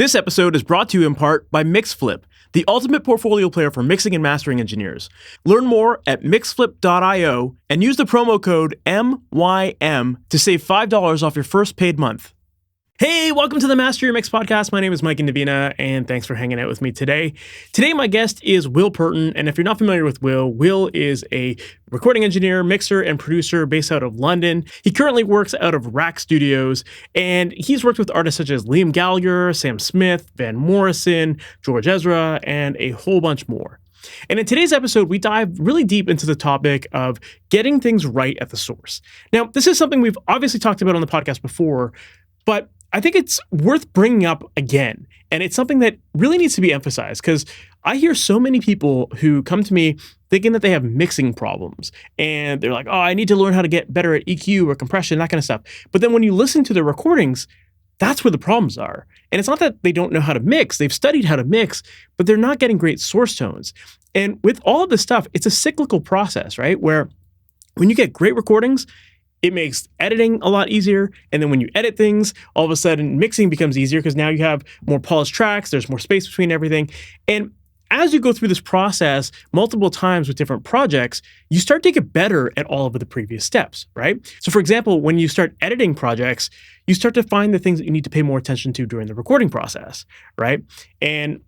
This episode is brought to you in part by MixFlip, the ultimate portfolio player for mixing and mastering engineers. Learn more at mixflip.io and use the promo code MYM to save $5 off your first paid month. Hey, welcome to the Master Your Mix podcast. My name is Mike Indovina, and thanks for hanging out with me today. Today, my guest is Will Purton, and if you're not familiar with Will, Will is a recording engineer, mixer, and producer based out of London. He currently works out of RAK Studios, and he's worked with artists such as Liam Gallagher, Sam Smith, Van Morrison, George Ezra, and a whole bunch more. And in today's episode, we dive really deep into the topic of getting things right at the source. Now, this is something we've obviously talked about on the podcast before, but I think it's worth bringing up again. And it's something that really needs to be emphasized because I hear so many people who come to me thinking that they have mixing problems. And they're like, oh, I need to learn how to get better at EQ or compression, that kind of stuff. But then when you listen to their recordings, that's where the problems are. And it's not that they don't know how to mix. They've studied how to mix, but they're not getting great source tones. And with all of this stuff, it's a cyclical process, right? Where when you get great recordings, it makes editing a lot easier. And then when you edit things, all of a sudden mixing becomes easier because now you have more polished tracks, there's more space between everything. And as you go through this process multiple times with different projects, you start to get better at all of the previous steps, right? So for example, when you start editing projects, you start to find the things that you need to pay more attention to during the recording process, right? And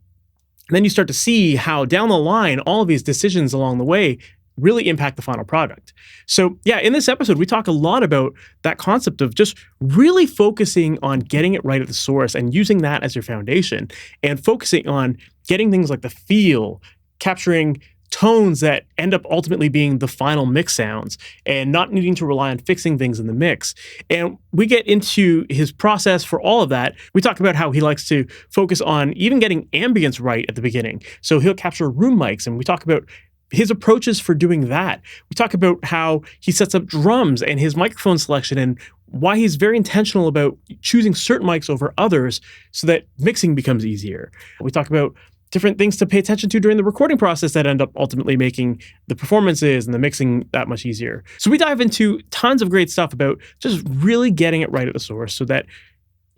then you start to see how down the line, all of these decisions along the way really impact the final product. So yeah, in this episode, we talk a lot about that concept of just really focusing on getting it right at the source and using that as your foundation and focusing on getting things like the feel, capturing tones that end up ultimately being the final mix sounds and not needing to rely on fixing things in the mix. And we get into his process for all of that. We talk about how he likes to focus on even getting ambience right at the beginning. So he'll capture room mics, and we talk about his approaches for doing that. We talk about how he sets up drums and his microphone selection and why he's very intentional about choosing certain mics over others so that mixing becomes easier. We talk about different things to pay attention to during the recording process that end up ultimately making the performances and the mixing that much easier. So we dive into tons of great stuff about just really getting it right at the source so that,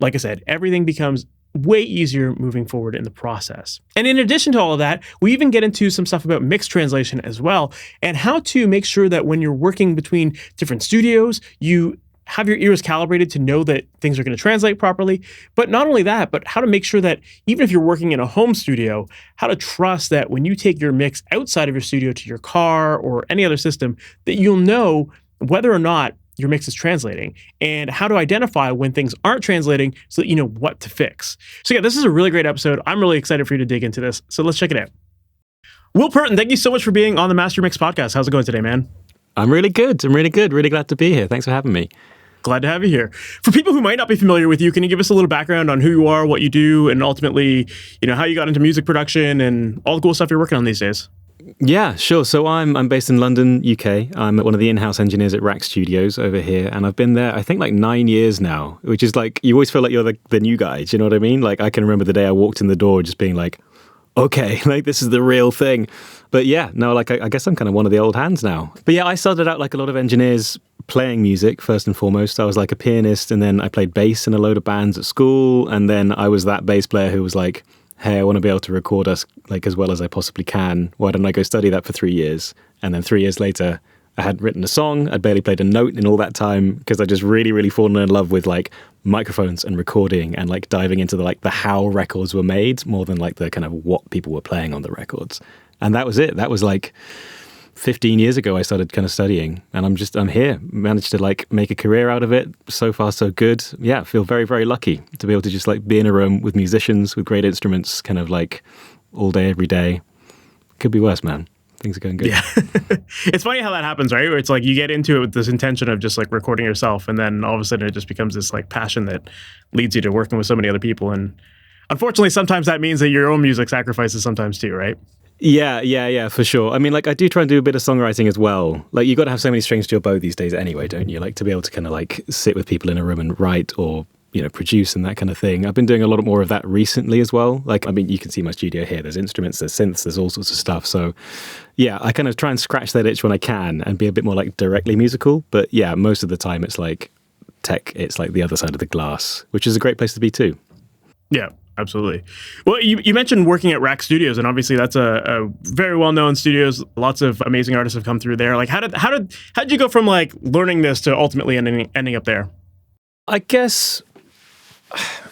like I said, everything becomes way easier moving forward in the process. And in addition to all of that, we even get into some stuff about mix translation as well, and how to make sure that when you're working between different studios, you have your ears calibrated to know that things are going to translate properly. But not only that, but how to make sure that even if you're working in a home studio, how to trust that when you take your mix outside of your studio to your car or any other system, that you'll know whether or not your mix is translating and how to identify when things aren't translating so that you know what to fix. So yeah, this is a really great episode. I'm really excited for you to dig into this. So let's check it out. Will Purton, thank you so much for being on the Master Your Mix podcast. How's it going today, man? I'm really good. Really glad to be here. Thanks for having me. Glad to have you here. For people who might not be familiar with you, can you give us a little background on who you are, what you do, and ultimately, how you got into music production and all the cool stuff you're working on these days? Yeah, sure. So I'm based in London, UK. I'm one of the in-house engineers at RAK Studios over here, and I've been there, I think, like 9 years now, which is like, you always feel like you're the new guy. Do you know what I mean? Like, I can remember the day I walked in the door just being like, okay, like this is the real thing. But yeah, no, like I guess I'm kind of one of the old hands now. But yeah, I started out like a lot of engineers playing music first and foremost. I was like a pianist, and then I played bass in a load of bands at school, and then I was that bass player who was like, hey, I want to be able to record us like as well as I possibly can. Why don't I go study that for 3 years? And then 3 years later, I had written a song. I'd barely played a note in all that time because I just really, really fallen in love with like microphones and recording and like diving into the how records were made more than like the kind of what people were playing on the records. And that was it. That was like 15 years ago I started kind of studying, and I'm here. Managed to like make a career out of it. So far, so good. Yeah, I feel very, very lucky to be able to just like be in a room with musicians with great instruments kind of like all day, every day. Could be worse, man. Things are going good. Yeah. It's funny how that happens, right? Where it's like you get into it with this intention of just like recording yourself, and then all of a sudden it just becomes this like passion that leads you to working with so many other people. And unfortunately, sometimes that means that your own music sacrifices sometimes too, right? Yeah, for sure. I mean, like, I do try and do a bit of songwriting as well. Like, you got to have so many strings to your bow these days anyway, don't you? Like, to be able to kind of, like, sit with people in a room and write or, produce and that kind of thing. I've been doing a lot more of that recently as well. Like, I mean, you can see my studio here. There's instruments, there's synths, there's all sorts of stuff. So, yeah, I kind of try and scratch that itch when I can and be a bit more, like, directly musical. But, yeah, most of the time it's, like, tech. It's, like, the other side of the glass, which is a great place to be, too. Yeah. Absolutely. Well, you mentioned working at RAK Studios, and obviously that's a very well-known studios. Lots of amazing artists have come through there. Like, how did you go from like learning this to ultimately ending up there? I guess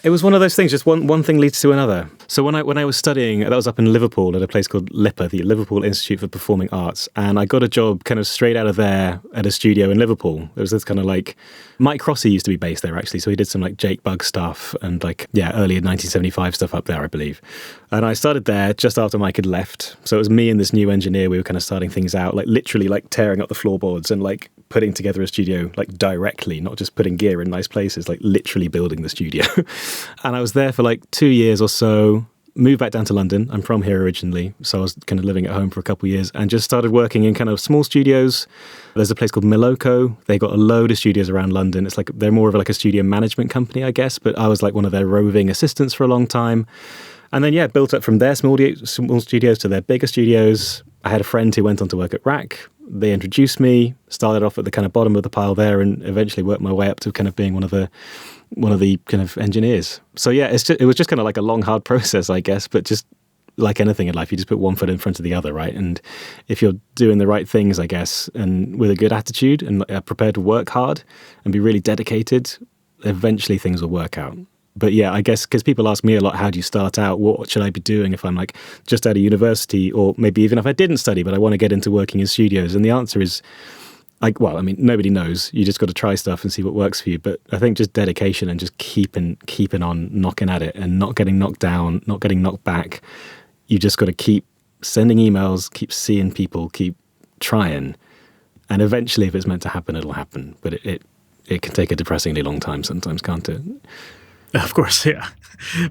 it was one of those things, just one thing leads to another. So when I was studying, that was up in Liverpool at a place called LIPA, the Liverpool Institute for Performing Arts, and I got a job kind of straight out of there at a studio in Liverpool. It was this kind of like, Mike Crossy used to be based there actually, so he did some like Jake Bugg stuff and like, earlier 1975 stuff up there, I believe. And I started there just after Mike had left. So it was me and this new engineer, we were kind of starting things out, like literally like tearing up the floorboards and like putting together a studio like directly, not just putting gear in nice places, like literally building the studio. And I was there for like 2 years or so, moved back down to London. I'm from here originally, so I was kind of living at home for a couple of years and just started working in kind of small studios. There's a place called Miloko. They got a load of studios around London. It's like they're more of like a studio management company, I guess, but I was like one of their roving assistants for a long time. And then, built up from their small studios to their bigger studios. I had a friend who went on to work at RAK. They introduced me, started off at the kind of bottom of the pile there and eventually worked my way up to kind of being one of the kind of engineers. So it was just kind of like a long, hard process, I guess, but just like anything in life, you just put one foot in front of the other, right? And if you're doing the right things, I guess, and with a good attitude and prepared to work hard and be really dedicated, eventually things will work out. But I guess because people ask me a lot, how do you start out? What should I be doing if I'm like just out of university, or maybe even if I didn't study, but I want to get into working in studios? And the answer is like, well, I mean, nobody knows. You just got to try stuff and see what works for you. But I think just dedication and just keeping on knocking at it and not getting knocked down, not getting knocked back. You just got to keep sending emails, keep seeing people, keep trying. And eventually, if it's meant to happen, it'll happen. But it can take a depressingly long time sometimes, can't it? Of course, yeah.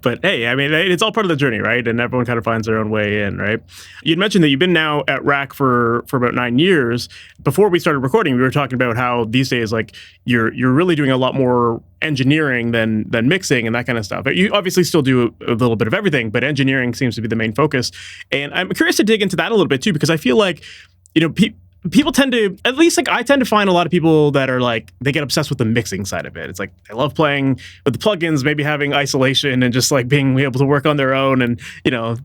But hey, I mean, it's all part of the journey, right? And everyone kind of finds their own way in, right? You'd mentioned that you've been now at RAK for about 9 years. Before we started recording, we were talking about how these days, like, you're really doing a lot more engineering than mixing and that kind of stuff. You obviously still do a little bit of everything, but engineering seems to be the main focus. And I'm curious to dig into that a little bit too, because I feel like, people tend to, at least like I tend to find a lot of people that are like, they get obsessed with the mixing side of it. It's like, they love playing with the plugins, maybe having isolation and just like being able to work on their own and,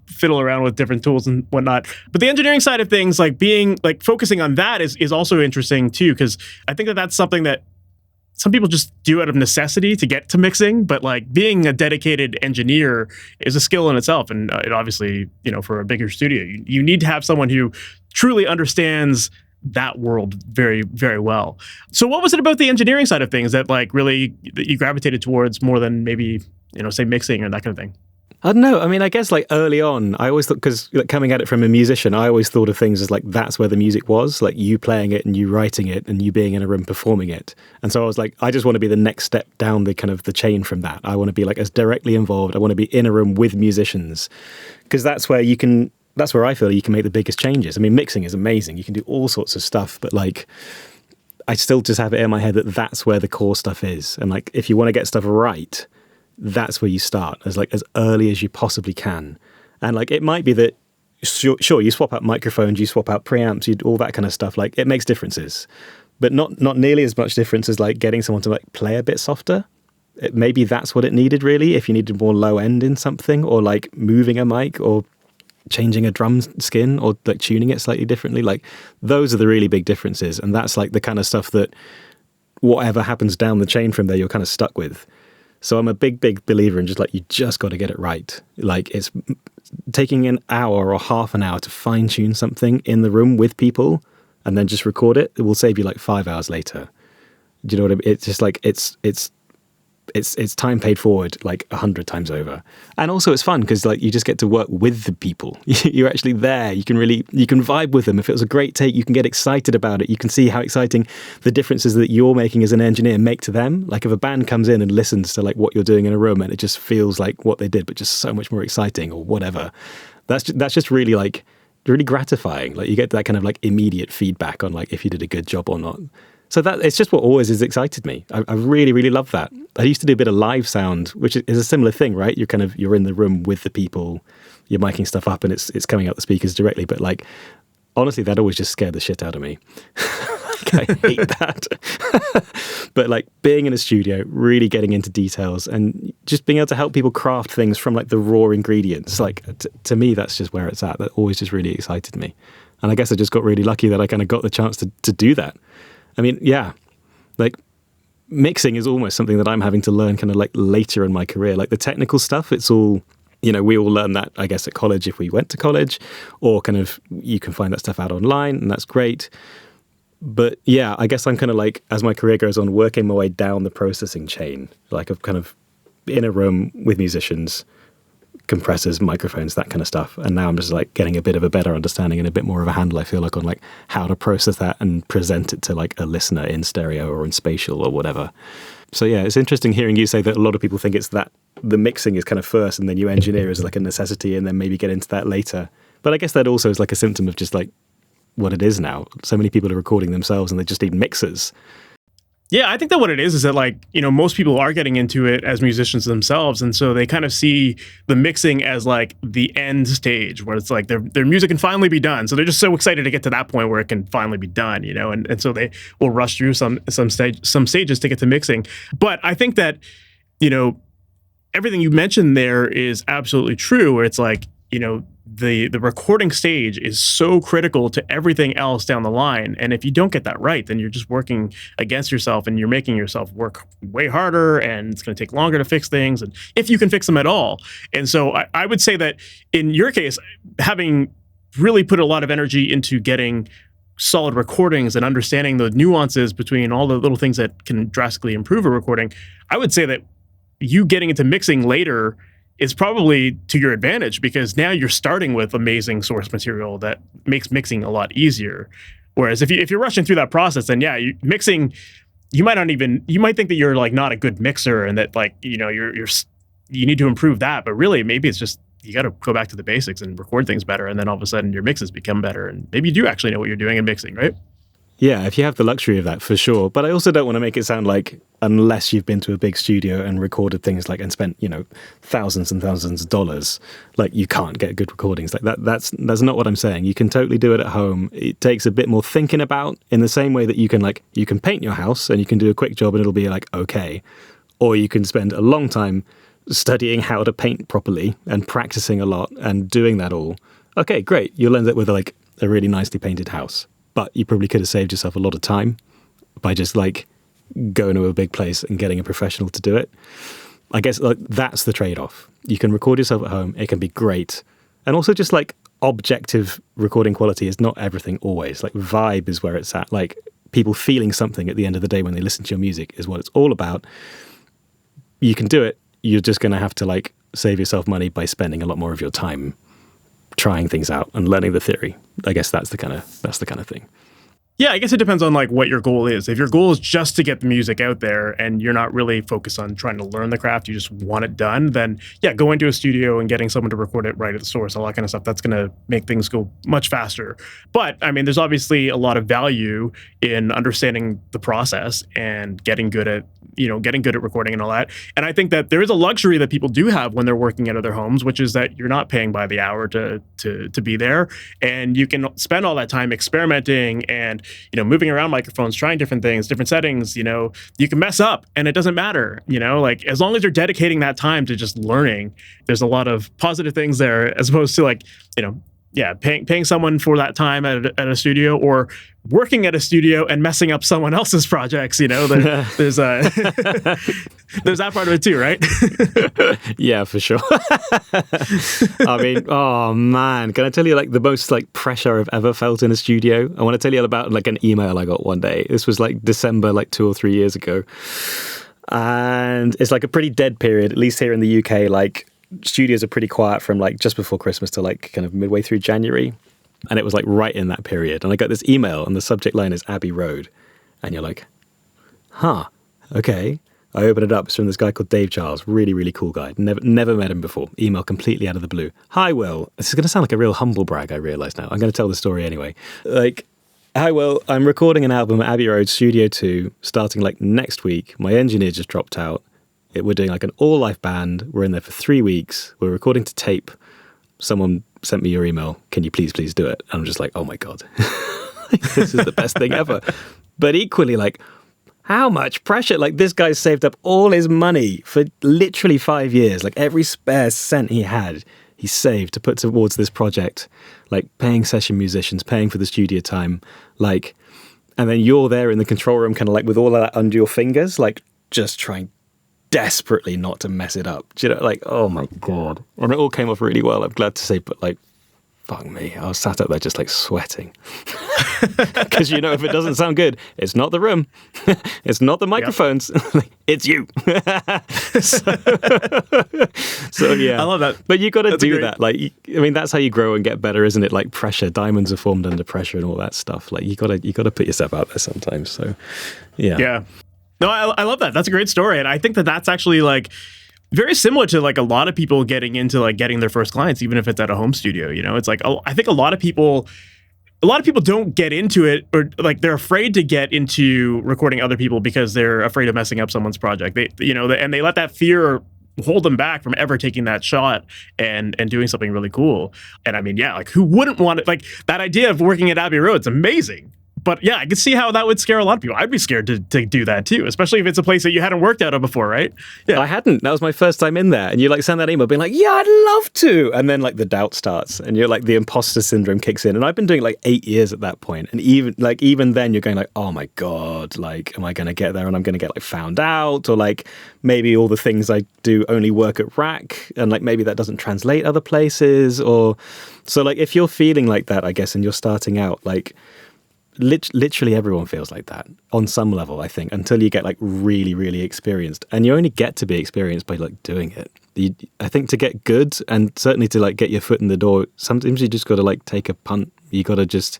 fiddle around with different tools and whatnot. But the engineering side of things, like being like focusing on that is also interesting too, because I think that that's something that some people just do out of necessity to get to mixing, but like being a dedicated engineer is a skill in itself. And it obviously, for a bigger studio, you need to have someone who truly understands that world very, very well. So what was it about the engineering side of things that like really that you gravitated towards more than maybe, say mixing or that kind of thing? I don't know. I mean, I guess like early on, I always thought, because like, coming at it from a musician, I always thought of things as like, that's where the music was, like you playing it and you writing it and you being in a room performing it. And so I was like, I just want to be the next step down the kind of the chain from that. I want to be like as directly involved. I want to be in a room with musicians, because that's where I feel you can make the biggest changes. I mean, mixing is amazing. You can do all sorts of stuff, but like, I still just have it in my head that that's where the core stuff is. And like, if you want to get stuff right, that's where you start, as early as you possibly can. And like, it might be that, sure, you swap out microphones, you swap out preamps, you do all that kind of stuff. Like, it makes differences, but not nearly as much difference as like getting someone to like play a bit softer. Maybe that's what it needed really, if you needed more low end in something, or like moving a mic, or changing a drum skin, or like tuning it slightly differently. Like, those are the really big differences. And that's like the kind of stuff that whatever happens down the chain from there, you're kind of stuck with. So I'm a big, big believer in just like, you just got to get it right. Like, it's taking an hour or half an hour to fine tune something in the room with people and then just record it. It will save you like 5 hours later. Do you know what I mean? It's just like, it's time paid forward like 100 times over. And also it's fun because like you just get to work with the people. You're actually there. You can vibe with them. If it was a great take, you can get excited about it. You can see how exciting the differences that you're making as an engineer make to them. Like, if a band comes in and listens to like what you're doing in a room and it just feels like what they did, but just so much more exciting or whatever, that's just really like really gratifying. Like, you get that kind of like immediate feedback on like if you did a good job or not. So that it's just what always has excited me. I really, really love that. I used to do a bit of live sound, which is a similar thing, right? You're in the room with the people, you're miking stuff up and it's coming out the speakers directly. But like, honestly, that always just scared the shit out of me. Like, I hate that. But like being in a studio, really getting into details and just being able to help people craft things from like the raw ingredients, like to me, that's just where it's at. That always just really excited me. And I guess I just got really lucky that I kind of got the chance to do that. I mean, yeah, like mixing is almost something that I'm having to learn kind of like later in my career. Like the technical stuff, it's all, you know, we all learn that, I guess, at college if we went to college, or kind of you can find that stuff out online, and that's great. But yeah, I guess I'm kind of like, as my career goes on, working my way down the processing chain, like of kind of in a room with musicians, compressors, microphones, that kind of stuff. And now I'm just like getting a bit of a better understanding and a bit more of a handle, I feel like, on like how to process that and present it to like a listener in stereo or in spatial or whatever. So yeah, it's interesting hearing you say that a lot of people think it's that the mixing is kind of first and then you engineer as like a necessity and then maybe get into that later. But I guess that also is like a symptom of just like what it is now. So many people are recording themselves and they just need mixers. Yeah, I think that what it is that like, you know, most people are getting into it as musicians themselves. And so they kind of see the mixing as like the end stage where it's like their music can finally be done. So they're just so excited to get to that point where it can finally be done, you know, and so they will rush through some stages to get to mixing. But I think that, you know, everything you mentioned there is absolutely true, where it's like, you know, the recording stage is so critical to everything else down the line. And if you don't get that right, then you're just working against yourself and you're making yourself work way harder, and it's going to take longer to fix things, and if you can fix them at all. And so I would say that in your case, having really put a lot of energy into getting solid recordings and understanding the nuances between all the little things that can drastically improve a recording, I would say that you getting into mixing later is probably to your advantage, because now you're starting with amazing source material that makes mixing a lot easier. Whereas if you're rushing through that process, then yeah, mixing, you might think that you're like not a good mixer and that like, you know, you need to improve that. But really, maybe it's just you got to go back to the basics and record things better, and then all of a sudden your mixes become better, and maybe you do actually know what you're doing in mixing, right? Yeah, if you have the luxury of that, for sure. But I also don't want to make it sound like, unless you've been to a big studio and recorded things like and spent, you know, thousands and thousands of dollars, like you can't get good recordings. Like that's not what I'm saying. You can totally do it at home. It takes a bit more thinking about, in the same way that you can paint your house and you can do a quick job and it'll be like okay, or you can spend a long time studying how to paint properly and practicing a lot and doing that all. Okay, great. You'll end up with like a really nicely painted house. But you probably could have saved yourself a lot of time by just like going to a big place and getting a professional to do it. I guess like that's the trade-off. You can record yourself at home. It can be great. And also just like objective recording quality is not everything always. Like vibe is where it's at. Like people feeling something at the end of the day when they listen to your music is what it's all about. You can do it. You're just going to have to like save yourself money by spending a lot more of your time trying things out and learning the theory. I guess that's the kind of thing. Yeah, I guess it depends on like what your goal is. If your goal is just to get the music out there and you're not really focused on trying to learn the craft, you just want it done, then yeah, go into a studio and getting someone to record it right at the source, all that kind of stuff, that's going to make things go much faster. But I mean, there's obviously a lot of value in understanding the process and getting good at recording and all that. And I think that there is a luxury that people do have when they're working out of their homes, which is that you're not paying by the hour to be there. And you can spend all that time experimenting and, you know, moving around microphones, trying different things, different settings. You know, you can mess up and it doesn't matter, you know, like as long as you're dedicating that time to just learning, there's a lot of positive things there, as opposed to like, you know, yeah, paying someone for that time at a studio, or working at a studio and messing up someone else's projects. You know, there's that part of it too, right? Yeah, for sure. I mean, oh man, can I tell you like the most like pressure I've ever felt in a studio? I want to tell you about like an email I got one day. This was like December, like 2 or 3 years ago, and it's like a pretty dead period, at least here in the UK. Like, studios are pretty quiet from like just before Christmas to like kind of midway through January. And it was like right in that period. And I got this email and the subject line is Abbey Road. And you're like, huh, okay. I open it up. It's from this guy called Dave Charles. Really, really cool guy. Never met him before. Email completely out of the blue. Hi, Will. This is going to sound like a real humble brag, I realize now. I'm going to tell the story anyway. Like, hi, Will. I'm recording an album at Abbey Road Studio 2 starting like next week. My engineer just dropped out. We're doing like an all-live band. We're in there for 3 weeks. We're recording to tape. Someone sent me your email. Can you please do it? And I'm just like, oh my God. like, this is the best thing ever. But equally, like, how much pressure? Like, this guy saved up all his money for literally 5 years. Like, every spare cent he had, he saved to put towards this project. Like, paying session musicians, paying for the studio time. Like, and then you're there in the control room, kind of like with all of that under your fingers, like, just trying desperately not to mess it up. Do you know, like, oh my God. And it all came off really well, I'm glad to say, but like, fuck me, I was sat up there just like sweating. Because, you know, if it doesn't sound good, it's not the room, it's not the microphones, it's you. so yeah. I love that. But you got to do that. Like, I mean, that's how you grow and get better, isn't it? Like pressure, diamonds are formed under pressure and all that stuff. Like you got to put yourself out there sometimes. So yeah. Yeah. No, I love that. That's a great story. And I think that that's actually like very similar to like a lot of people getting into like getting their first clients, even if it's at a home studio. You know, it's like, I think a lot of people don't get into it, or like they're afraid to get into recording other people because they're afraid of messing up someone's project. And they let that fear hold them back from ever taking that shot and doing something really cool. And I mean, yeah, like who wouldn't want it? Like that idea of working at Abbey Road, it's amazing. But yeah, I could see how that would scare a lot of people. I'd be scared to do that too, especially if it's a place that you hadn't worked out of before, right? Yeah, I hadn't. That was my first time in there. And you like send that email being like, yeah, I'd love to. And then like the doubt starts and you're like the imposter syndrome kicks in. And I've been doing like 8 years at that point. And even then you're going like, oh my God, like, am I going to get there and I'm going to get like found out? Or like maybe all the things I do only work at RAK and like maybe that doesn't translate other places. Or so like if you're feeling like that, I guess, and you're starting out, like, literally everyone feels like that on some level, I think, until you get like really, really experienced. And you only get to be experienced by like doing it. I think to get good and certainly to like get your foot in the door, sometimes you just got to like take a punt. You got to just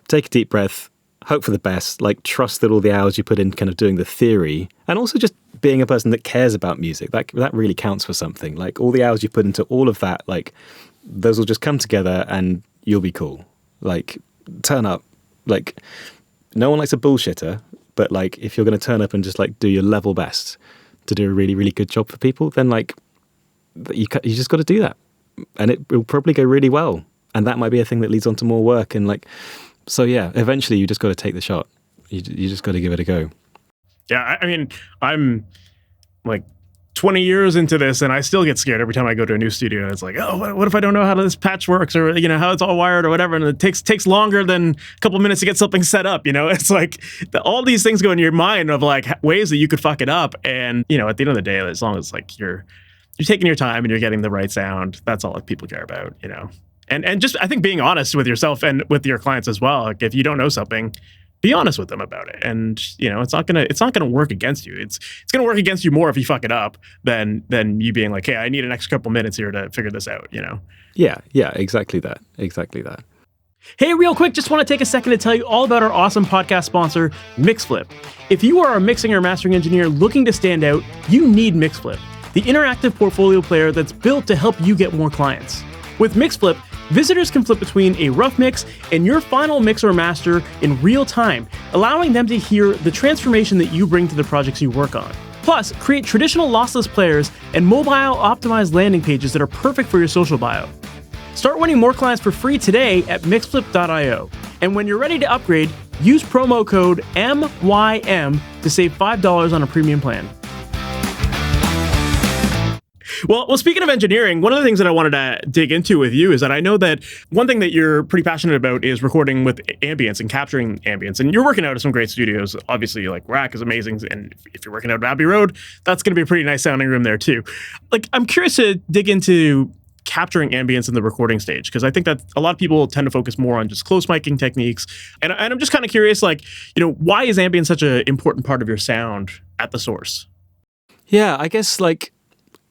take a deep breath, hope for the best, like trust that all the hours you put in kind of doing the theory and also just being a person that cares about music, that really counts for something. Like all the hours you put into all of that, like those will just come together and you'll be cool. Like turn up. Like, no one likes a bullshitter, but like, if you're going to turn up and just like do your level best to do a really, really good job for people, then like, you just got to do that, and it will probably go really well, and that might be a thing that leads on to more work, and like, so yeah, eventually you just got to take the shot. You just got to give it a go. Yeah, I mean, I'm like 20 years into this and I still get scared every time I go to a new studio. It's like, oh, what if I don't know how this patch works, or, you know, how it's all wired or whatever. And it takes longer than a couple minutes to get something set up. You know, it's like all these things go in your mind of like ways that you could fuck it up. And, you know, at the end of the day, as long as like you're taking your time and you're getting the right sound, that's all that people care about, you know? And just, I think being honest with yourself and with your clients as well. Like if you don't know something, be honest with them about it, and you know it's not gonna work against you. It's gonna work against you more if you fuck it up than you being like, hey, I need an extra couple minutes here to figure this out. You know? Yeah, exactly that. Hey, real quick, just want to take a second to tell you all about our awesome podcast sponsor, MixFlip. If you are a mixing or mastering engineer looking to stand out, you need MixFlip, the interactive portfolio player that's built to help you get more clients. With MixFlip, visitors can flip between a rough mix and your final mix or master in real time, allowing them to hear the transformation that you bring to the projects you work on. Plus, create traditional lossless players and mobile optimized landing pages that are perfect for your social bio. Start winning more clients for free today at mixflip.io. And when you're ready to upgrade, use promo code MYM to save $5 on a premium plan. Well, speaking of engineering, one of the things that I wanted to dig into with you is that I know that one thing that you're pretty passionate about is recording with ambience and capturing ambience. And you're working out at some great studios. Obviously, like RAK is amazing. And if you're working out at Abbey Road, that's going to be a pretty nice sounding room there too. Like, I'm curious to dig into capturing ambience in the recording stage, because I think that a lot of people tend to focus more on just close miking techniques. And I'm just kind of curious, like, you know, why is ambience such an important part of your sound at the source? Yeah, I guess like,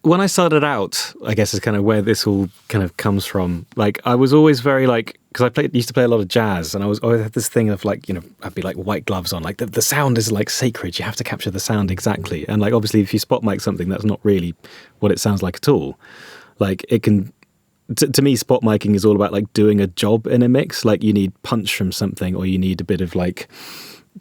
when I started out, I guess is kind of where this all kind of comes from. Like, I was always very like, because used to play a lot of jazz, and I always had this thing of like, you know, I'd be like white gloves on, like the sound is like sacred. You have to capture the sound exactly. And like, obviously, if you spot mic something, that's not really what it sounds like at all. Like, it can, to me, spot miking is all about like doing a job in a mix. Like, you need punch from something, or you need a bit of like,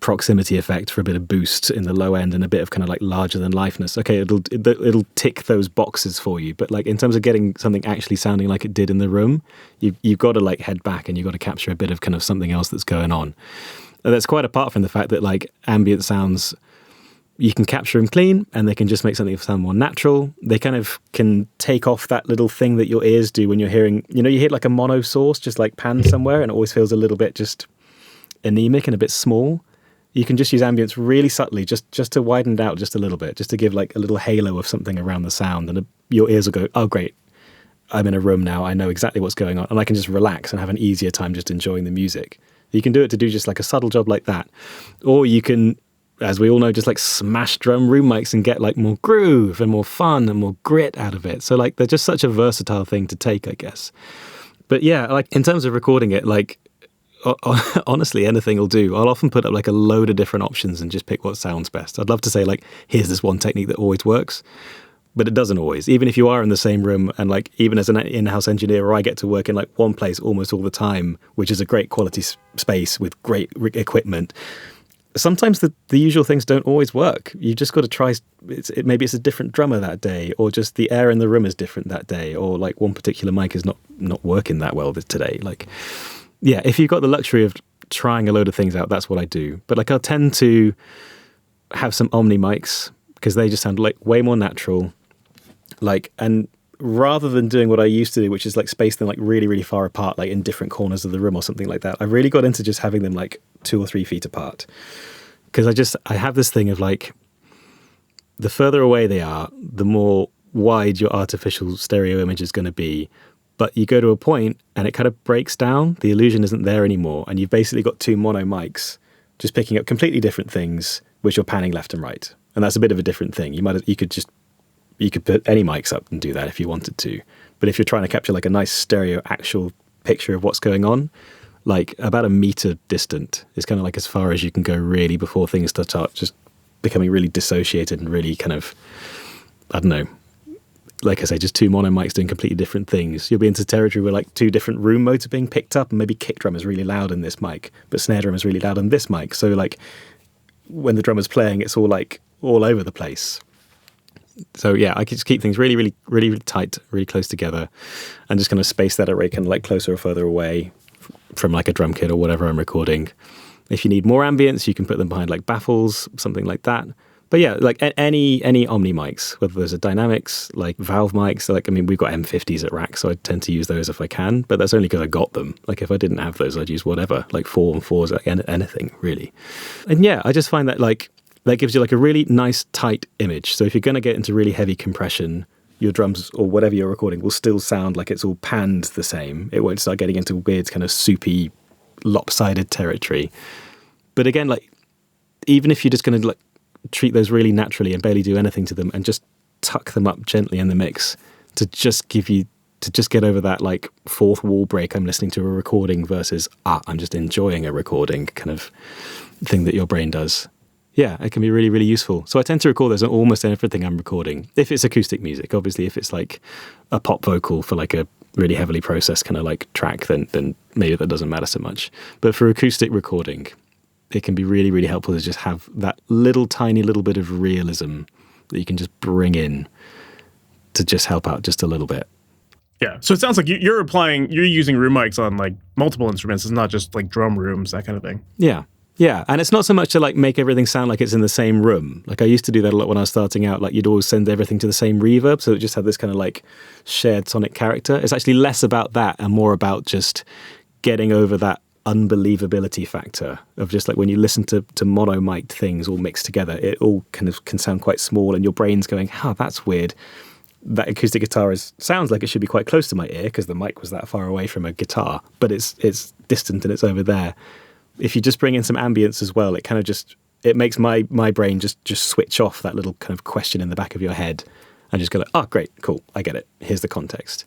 proximity effect for a bit of boost in the low end and a bit of kind of like larger than lifeness. Okay, it'll tick those boxes for you, but like in terms of getting something actually sounding like it did in the room, you've got to like head back and you've got to capture a bit of kind of something else that's going on. And that's quite apart from the fact that like ambient sounds, you can capture them clean and they can just make something sound more natural. They kind of can take off that little thing that your ears do when you're hearing, you hear like a mono source just like pan somewhere and it always feels a little bit just anemic and a bit small. You can just use ambience really subtly, just to widen it out just a little bit, just to give like a little halo of something around the sound. And your ears will go, oh, great, I'm in a room now. I know exactly what's going on. And I can just relax and have an easier time just enjoying the music. You can do it to do just like a subtle job like that. Or you can, as we all know, just like smash drum room mics and get like more groove and more fun and more grit out of it. So like they're just such a versatile thing to take, I guess. But yeah, like in terms of recording it, like, honestly, anything will do. I'll often put up like a load of different options and just pick what sounds best. I'd love to say like, here's this one technique that always works, but it doesn't always. Even if you are in the same room and like, even as an in-house engineer, or I get to work in like one place almost all the time, which is a great quality space with great equipment. Sometimes the usual things don't always work. You just got to try. Maybe it's a different drummer that day, or just the air in the room is different that day, or like one particular mic is not working that well today. Like, yeah, if you've got the luxury of trying a load of things out, that's what I do. But like I'll tend to have some Omni mics because they just sound like way more natural. Like, and rather than doing what I used to do, which is like space them like really, really far apart, like in different corners of the room or something like that, I really got into just having them like 2 or 3 feet apart. Because I have this thing of like, the further away they are, the more wide your artificial stereo image is going to be. But you go to a point and it kind of breaks down. The illusion isn't there anymore. And you've basically got 2 mono mics just picking up completely different things, which you're panning left and right. And that's a bit of a different thing. You could put any mics up and do that if you wanted to. But if you're trying to capture like a nice stereo actual picture of what's going on, like about 1 meter distant is kind of like as far as you can go really before things start just becoming really dissociated and really kind of, I don't know, like I say, just 2 mono mics doing completely different things. You'll be into territory where like 2 different room modes are being picked up, and maybe kick drum is really loud in this mic, but snare drum is really loud on this mic. So like when the drummer's playing, it's all like all over the place. So yeah, I can just keep things really, really, really, really tight, really close together, and just kind of space that array kind of like closer or further away from like a drum kit or whatever I'm recording. If you need more ambience, you can put them behind like baffles, something like that. But yeah, like any Omni mics, whether those are dynamics, like valve mics, like, I mean, we've got M50s at RAK, so I tend to use those if I can, but that's only because I got them. Like if I didn't have those, I'd use whatever, like 4-on-4s, like anything really. And yeah, I just find that like, that gives you like a really nice tight image. So if you're going to get into really heavy compression, your drums or whatever you're recording will still sound like it's all panned the same. It won't start getting into weird kind of soupy, lopsided territory. But again, like, even if you're just going to like treat those really naturally and barely do anything to them and just tuck them up gently in the mix to just get over that like fourth wall break, I'm listening to a recording versus I'm just enjoying a recording kind of thing that your brain does. Yeah, it can be really, really useful. So I tend to record those on almost everything I'm recording. If it's acoustic music, obviously, if it's like a pop vocal for like a really heavily processed kind of like track, then maybe that doesn't matter so much. But for acoustic recording, it can be really, really helpful to just have that tiny little bit of realism that you can just bring in to just help out just a little bit. Yeah. So it sounds like you're using room mics on like multiple instruments. It's not just like drum rooms, that kind of thing. Yeah. Yeah, and it's not so much to like make everything sound like it's in the same room. Like I used to do that a lot when I was starting out. Like you'd always send everything to the same reverb, so it just had this kind of like shared sonic character. It's actually less about that and more about just getting over that unbelievability factor of just like when you listen to mono mic'd things all mixed together, it all kind of can sound quite small, and your brain's going, that's weird. That acoustic guitar sounds like it should be quite close to my ear because the mic was that far away from a guitar, but it's distant and it's over there. If you just bring in some ambience as well, it kind of it makes my brain just switch off that little kind of question in the back of your head and just go like, great, cool, I get it. Here's the context.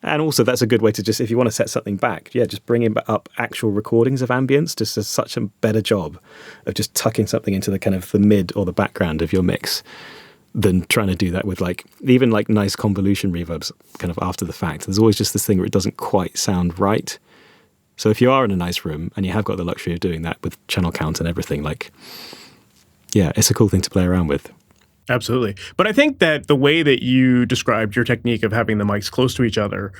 And also that's a good way to just, if you want to set something back, just bring up actual recordings of ambience just does such a better job of just tucking something into the kind of the mid or the background of your mix than trying to do that with like, even like nice convolution reverbs kind of after the fact. There's always just this thing where it doesn't quite sound right. So if you are in a nice room and you have got the luxury of doing that with channel count and everything, like, yeah, it's a cool thing to play around with. Absolutely. But I think that the way that you described your technique of having the mics close to each other,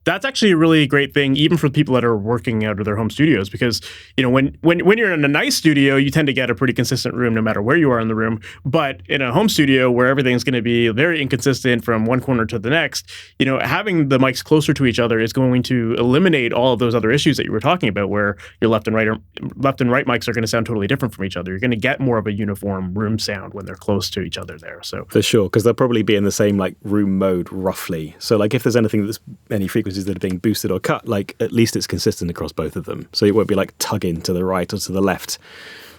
that's actually a really great thing, even for people that are working out of their home studios, because when you're in a nice studio, you tend to get a pretty consistent room no matter where you are in the room. But in a home studio where everything's going to be very inconsistent from one corner to the next, having the mics closer to each other is going to eliminate all of those other issues that you were talking about, where your left and right mics are going to sound totally different from each other. You're going to get more of a uniform room sound when they're close to each other there. So for sure, because they'll probably be in the same like room mode roughly. So like if there's any frequencies that are being boosted or cut, like at least it's consistent across both of them. So it won't be like tugging to the right or to the left.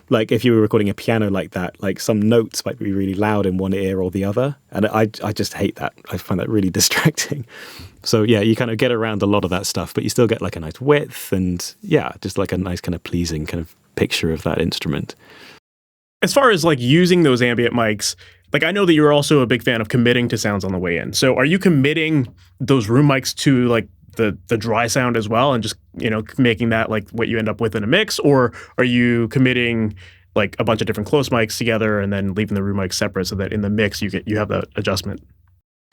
Like if you were recording a piano like that, like some notes might be really loud in one ear or the other. And I just hate that. I find that really distracting. So yeah, you kind of get around a lot of that stuff, but you still get like a nice width and yeah, just like a nice kind of pleasing kind of picture of that instrument. As far as like using those ambient mics, like I know that you're also a big fan of committing to sounds on the way in. So are you committing those room mics to like the dry sound as well and just, making that like what you end up with in a mix? Or are you committing like a bunch of different close mics together and then leaving the room mics separate so that in the mix you have that adjustment?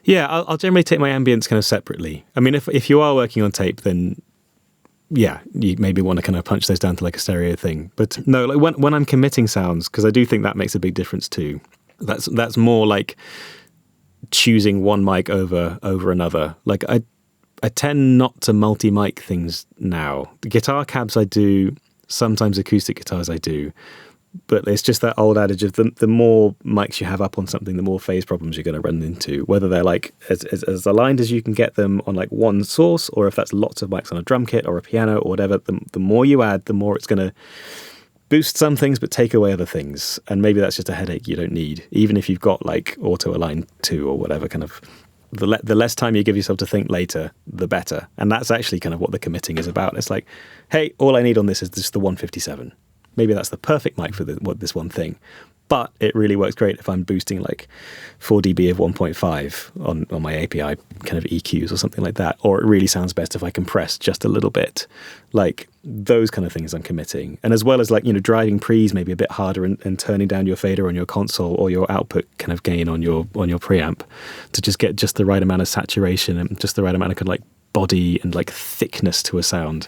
Yeah, I'll generally take my ambience kind of separately. I mean, if you are working on tape, then yeah, you maybe want to kind of punch those down to like a stereo thing. But no, like when I'm committing sounds, because I do think that makes a big difference too. That's more like choosing one mic over another. Like I tend not to multi-mic things now. The guitar cabs I do, sometimes acoustic guitars I do, but it's just that old adage of the more mics you have up on something, the more phase problems you're going to run into, whether they're like as aligned as you can get them on like one source, or if that's lots of mics on a drum kit or a piano or whatever, the more you add, the more it's going to boost some things but take away other things. And maybe that's just a headache you don't need, even if you've got like auto align 2 or whatever kind of. The less time you give yourself to think later, the better. And that's actually kind of what the committing is about. It's like, hey, all I need on this is just the 157. Maybe that's the perfect mic for this one thing. But it really works great if I'm boosting like 4 dB of 1.5 on my API kind of EQs or something like that. Or it really sounds best if I compress just a little bit. Like those kind of things I'm committing. And as well as like, driving pre's maybe a bit harder and turning down your fader on your console or your output kind of gain on your preamp to just get just the right amount of saturation and just the right amount of kind of like body and like thickness to a sound.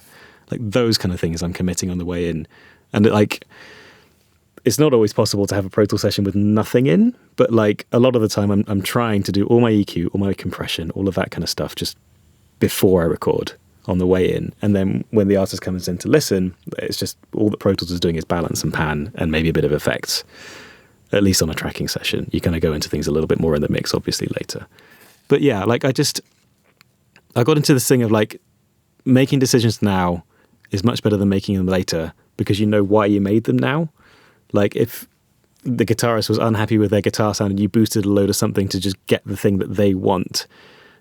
Like those kind of things I'm committing on the way in. And like, it's not always possible to have a Pro Tool session with nothing in, but like a lot of the time I'm trying to do all my EQ, all my compression, all of that kind of stuff just before I record on the way in. And then when the artist comes in to listen, it's just all that Pro Tools is doing is balance and pan and maybe a bit of effects, at least on a tracking session. You kind of go into things a little bit more in the mix, obviously, later. But yeah, like I got into this thing of like making decisions now is much better than making them later because you know why you made them now. Like if the guitarist was unhappy with their guitar sound and you boosted a load of something to just get the thing that they want,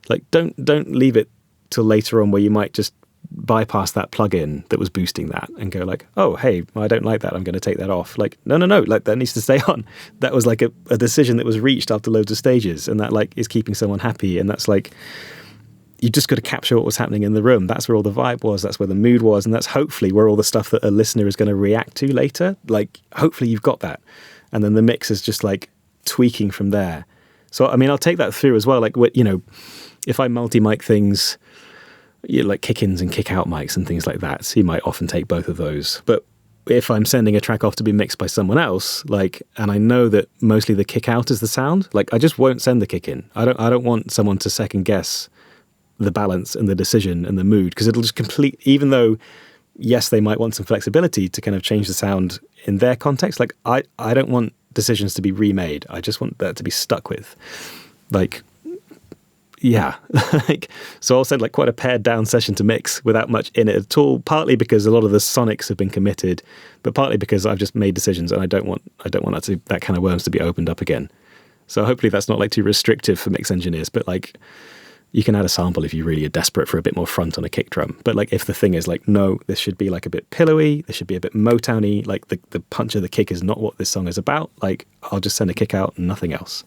like don't leave it till later on where you might just bypass that plugin that was boosting that and go like, oh, hey, I don't like that. I'm going to take that off. Like, no, like that needs to stay on. That was like a decision that was reached after loads of stages and that like is keeping someone happy. And that's like, you just got to capture what was happening in the room. That's where all the vibe was. That's where the mood was. And that's hopefully where all the stuff that a listener is going to react to later. Like, hopefully you've got that. And then the mix is just like tweaking from there. So, I mean, I'll take that through as well. Like, if I multi-mic things, like kick-ins and kick-out mics and things like that, so you might often take both of those. But if I'm sending a track off to be mixed by someone else, like, and I know that mostly the kick-out is the sound, like, I just won't send the kick-in. I don't want someone to second guess the balance and the decision and the mood, because it'll just even though yes they might want some flexibility to kind of change the sound in their context, like I don't want decisions to be remade. I just want that to be stuck with, like, yeah. Like, so I'll send like quite a pared down session to mix without much in it at all, partly because a lot of the sonics have been committed, but partly because I've just made decisions and I don't want that kind of worms to be opened up again. So hopefully that's not like too restrictive for mix engineers, but like you can add a sample if you really are desperate for a bit more front on a kick drum. But like if the thing is like, no, this should be like a bit pillowy, this should be a bit Motowny, like the punch of the kick is not what this song is about, like I'll just send a kick out and nothing else.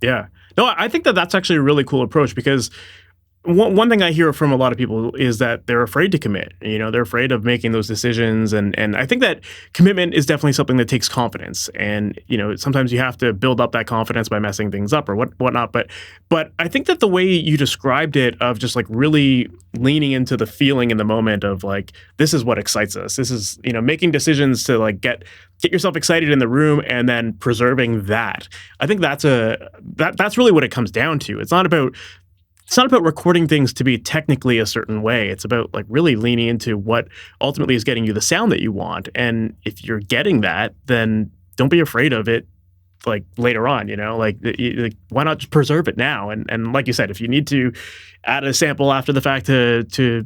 Yeah. No, I think that that's actually a really cool approach because one thing I hear from a lot of people is that they're afraid to commit. They're afraid of making those decisions, and I think that commitment is definitely something that takes confidence. And sometimes you have to build up that confidence by messing things up or whatnot. But I think that the way you described it, of just like really leaning into the feeling in the moment of like, this is what excites us. This is making decisions to like get yourself excited in the room and then preserving that. I think that's really what it comes down to. It's not about recording things to be technically a certain way. It's about like really leaning into what ultimately is getting you the sound that you want. And if you're getting that, then don't be afraid of it like later on, like why not just preserve it now? And like you said, if you need to add a sample after the fact to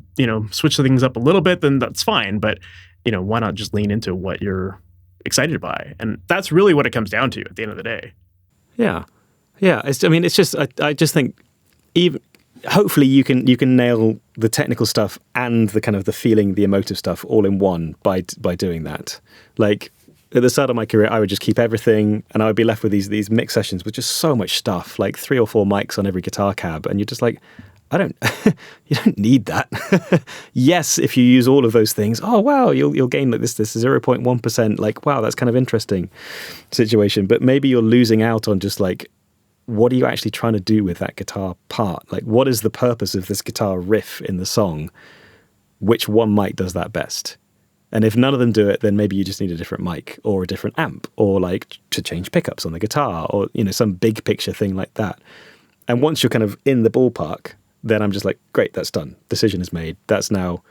switch things up a little bit, then that's fine. But why not just lean into what you're excited by? And that's really what it comes down to at the end of the day. Yeah. It's just, I just think even hopefully you can nail the technical stuff and the kind of the feeling, the emotive stuff all in one by doing that. Like at the start of my career, I would just keep everything, and I would be left with these mix sessions with just so much stuff, like 3 or 4 mics on every guitar cab, and you're just like, you don't need that. Yes, if you use all of those things, oh wow, you'll gain like this 0.1%. Like wow, that's kind of interesting situation. But maybe you're losing out on just like, what are you actually trying to do with that guitar part? Like, what is the purpose of this guitar riff in the song? Which one mic does that best? And if none of them do it, then maybe you just need a different mic or a different amp, or like to change pickups on the guitar, or some big picture thing like that. And once you're kind of in the ballpark, then I'm just like, great, that's done. Decision is made. That's now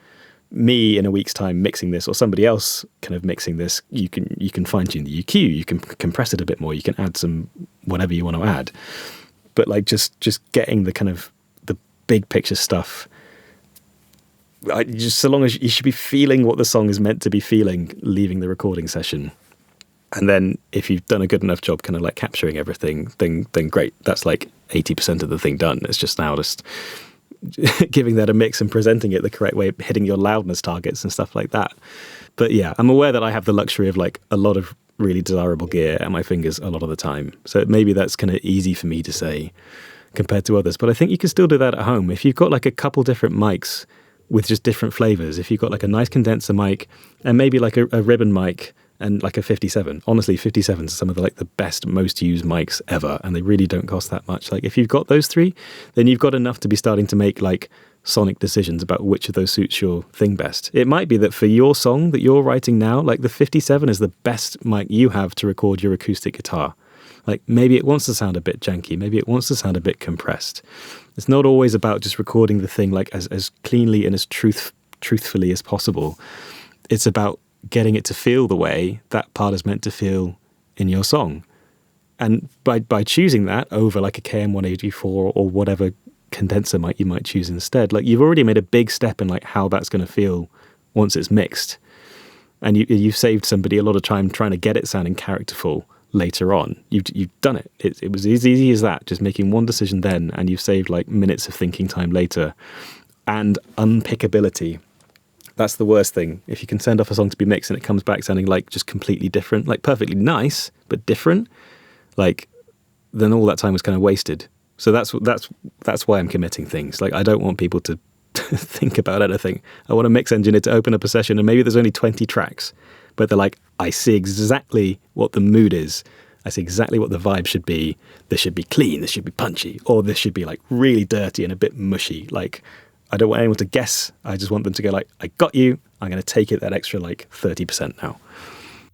me in a week's time mixing this, or somebody else kind of mixing this. You can fine tune the EQ, you can compress it a bit more, you can add some whatever you want to add. But like just getting the kind of the big picture stuff. Just so long as you should be feeling what the song is meant to be feeling, leaving the recording session. And then if you've done a good enough job kind of like capturing everything, then great. That's like 80% of the thing done. It's just now just giving that a mix and presenting it the correct way, hitting your loudness targets and stuff like that. But yeah, I'm aware that I have the luxury of like a lot of really desirable gear at my fingers a lot of the time. So maybe that's kind of easy for me to say compared to others. But I think you can still do that at home. If you've got like a couple different mics with just different flavors, if you've got like a nice condenser mic and maybe like a ribbon mic and like a 57. Honestly, 57s are some of the best, most used mics ever, and they really don't cost that much. Like if you've got those 3, then you've got enough to be starting to make like sonic decisions about which of those suits your thing best. It might be that for your song that you're writing now, like the 57 is the best mic you have to record your acoustic guitar. Like maybe it wants to sound a bit janky, maybe it wants to sound a bit compressed. It's not always about just recording the thing like as cleanly and as truthfully as possible. It's about getting it to feel the way that part is meant to feel in your song. And by choosing that over like a KM184 or whatever condenser mic you might choose instead, like you've already made a big step in like how that's going to feel once it's mixed. And you've saved somebody a lot of time trying to get it sounding characterful later on. You've done it. It was as easy as that, just making one decision then, and you've saved like minutes of thinking time later. And unpickability. That's the worst thing. If you can send off a song to be mixed and it comes back sounding like just completely different, like perfectly nice, but different, like then all that time was kind of wasted. So that's why I'm committing things. Like I don't want people to think about anything. I want a mix engineer to open up a session and maybe there's only 20 tracks, but they're like, I see exactly what the mood is. I see exactly what the vibe should be. This should be clean, this should be punchy, or this should be like really dirty and a bit mushy. Like I don't want anyone to guess. I just want them to go like, I got you. I'm going to take it that extra like 30% now.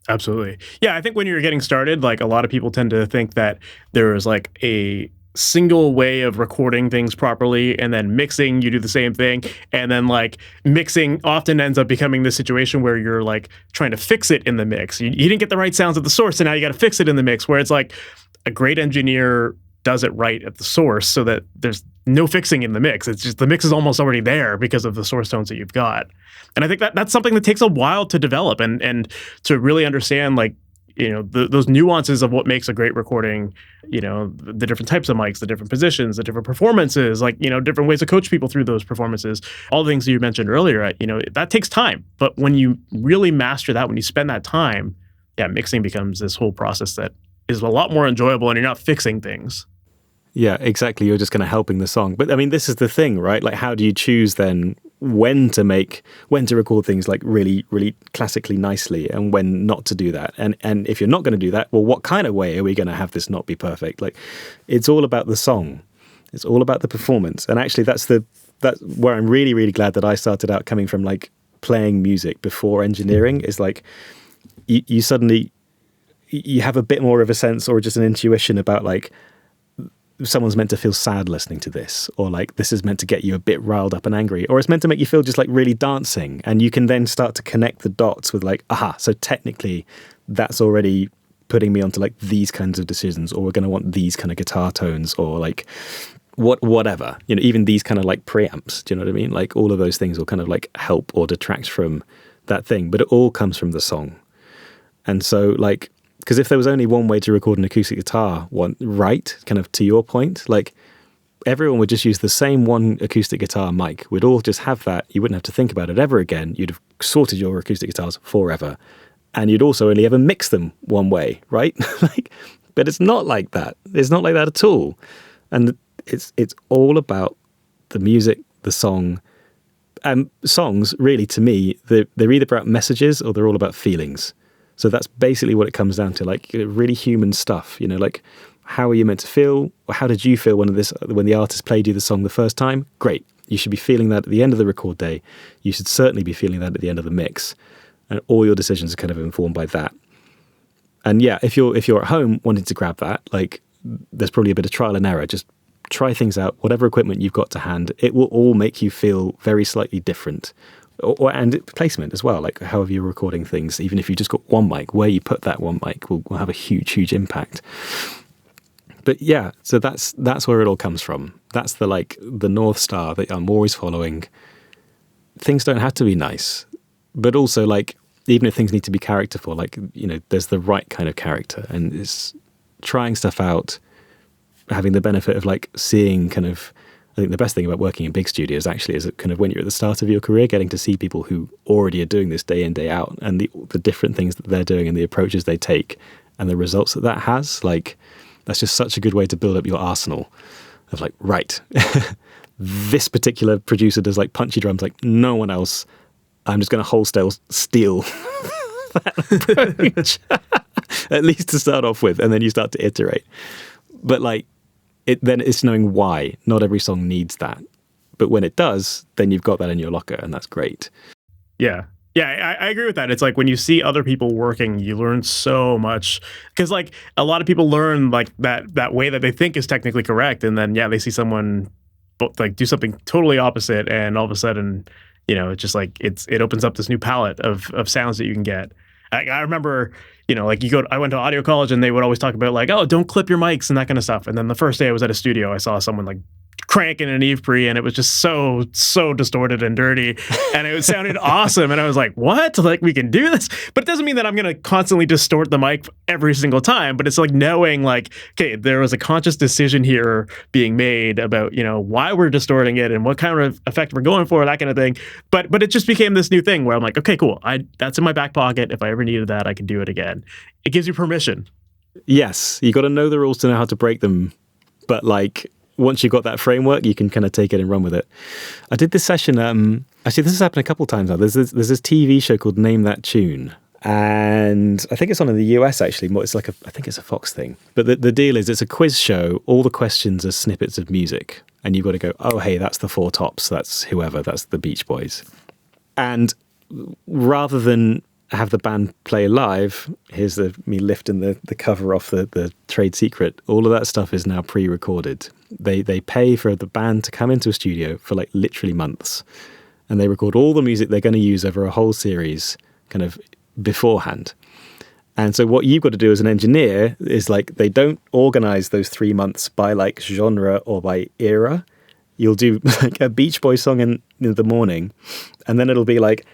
Absolutely. Yeah, I think when you're getting started, like a lot of people tend to think that there is like a single way of recording things properly, and then mixing, you do the same thing. And then like mixing often ends up becoming the situation where you're like trying to fix it in the mix. You didn't get the right sounds at the source, and now you got to fix it in the mix, where it's like a great engineer does it right at the source so that there's no fixing in the mix. It's just the mix is almost already there because of the source tones that you've got. And I think that's something that takes a while to develop and to really understand, like, those nuances of what makes a great recording, the different types of mics, the different positions, the different performances, like, different ways to coach people through those performances, all the things that you mentioned earlier, that takes time. But when you really master that, when you spend that time, mixing becomes this whole process that is a lot more enjoyable and you're not fixing things. Yeah, exactly. You're just kind of helping the song. But I mean, this is the thing, right? Like, how do you choose then when to record things like really, really classically nicely and when not to do that? And if you're not going to do that, well, what kind of way are we going to have this not be perfect? Like, it's all about the song. It's all about the performance. And actually, that's where I'm really, really glad that I started out coming from like playing music before engineering. Is like you suddenly you have a bit more of a sense or just an intuition about like, someone's meant to feel sad listening to this, or like this is meant to get you a bit riled up and angry, or it's meant to make you feel just like really dancing. And you can then start to connect the dots with like, aha, so technically that's already putting me onto like these kinds of decisions, or we're going to want these kind of guitar tones, or like whatever, you know, even these kind of like preamps, do you know what I mean? Like all of those things will kind of like help or detract from that thing, but it all comes from the song. And so like, because if there was only one way to record an acoustic guitar, right, kind of to your point, like everyone would just use the same one acoustic guitar mic. We'd all just have that. You wouldn't have to think about it ever again. You'd have sorted your acoustic guitars forever. And you'd also only ever mix them one way, right? Like, but it's not like that. It's not like that at all. And it's all about the music, the song. And songs, really, to me, they're either about messages or they're all about feelings. So that's basically what it comes down to, like really human stuff, you know, like how are you meant to feel? Or how did you feel when the artist played you the song the first time? Great. You should be feeling that at the end of the record day. You should certainly be feeling that at the end of the mix. And all your decisions are kind of informed by that. And yeah, if you're at home wanting to grab that, like there's probably a bit of trial and error. Just try things out, whatever equipment you've got to hand. It will all make you feel very slightly different. And placement as well, like however you're recording things, even if you just got one mic, where you put that one mic will have a huge impact. But yeah, so that's where it all comes from. That's the North Star that I'm always following. Things don't have to be nice, but also like even if things need to be characterful, like, you know, there's the right kind of character, and it's trying stuff out, having the benefit of like seeing kind of, I think the best thing about working in big studios actually is that kind of when you're at the start of your career, getting to see people who already are doing this day in, day out, and the different things that they're doing and the approaches they take and the results that has, like, that's just such a good way to build up your arsenal of like, right, this particular producer does like punchy drums like no one else. I'm just going to wholesale steal that approach, at least to start off with, and then you start to iterate. But like, then it's knowing why. Not every song needs that. But when it does, then you've got that in your locker, and that's great. Yeah. Yeah, I agree with that. It's like when you see other people working, you learn so much. Because like a lot of people learn like that way that they think is technically correct. And then, yeah, they see someone like do something totally opposite. And all of a sudden, you know, it's just like it opens up this new palette of sounds that you can get. I remember, you know, like I went to audio college and they would always talk about like, oh, don't clip your mics and that kind of stuff. And then the first day I was at a studio, I saw someone like cranking an Eve pre, and it was just so distorted and dirty, and it sounded awesome. And I was like, what? Like, we can do this? But it doesn't mean that I'm going to constantly distort the mic every single time. But it's like knowing like, okay, there was a conscious decision here being made about, you know, why we're distorting it and what kind of effect we're going for, that kind of thing. But it just became this new thing where I'm like, okay, cool. That's in my back pocket. If I ever needed that, I can do it again. It gives you permission. Yes, you got to know the rules to know how to break them. But like, once you've got that framework, you can kind of take it and run with it. I did this session, actually this has happened a couple of times now. There's this TV show called Name That Tune. And I think it's on in the US actually. It's like I think it's a Fox thing. But the deal is it's a quiz show. All the questions are snippets of music. And you've got to go, oh, hey, that's the Four Tops. That's whoever. That's the Beach Boys. And rather than have the band play live, here's me lifting the cover off the trade secret. All of that stuff is now pre-recorded. They pay for the band to come into a studio for like literally months, and they record all the music they're going to use over a whole series kind of beforehand. And so what you've got to do as an engineer is like, they don't organize those 3 months by like genre or by era. You'll do like a Beach Boys song in the morning, and then it'll be like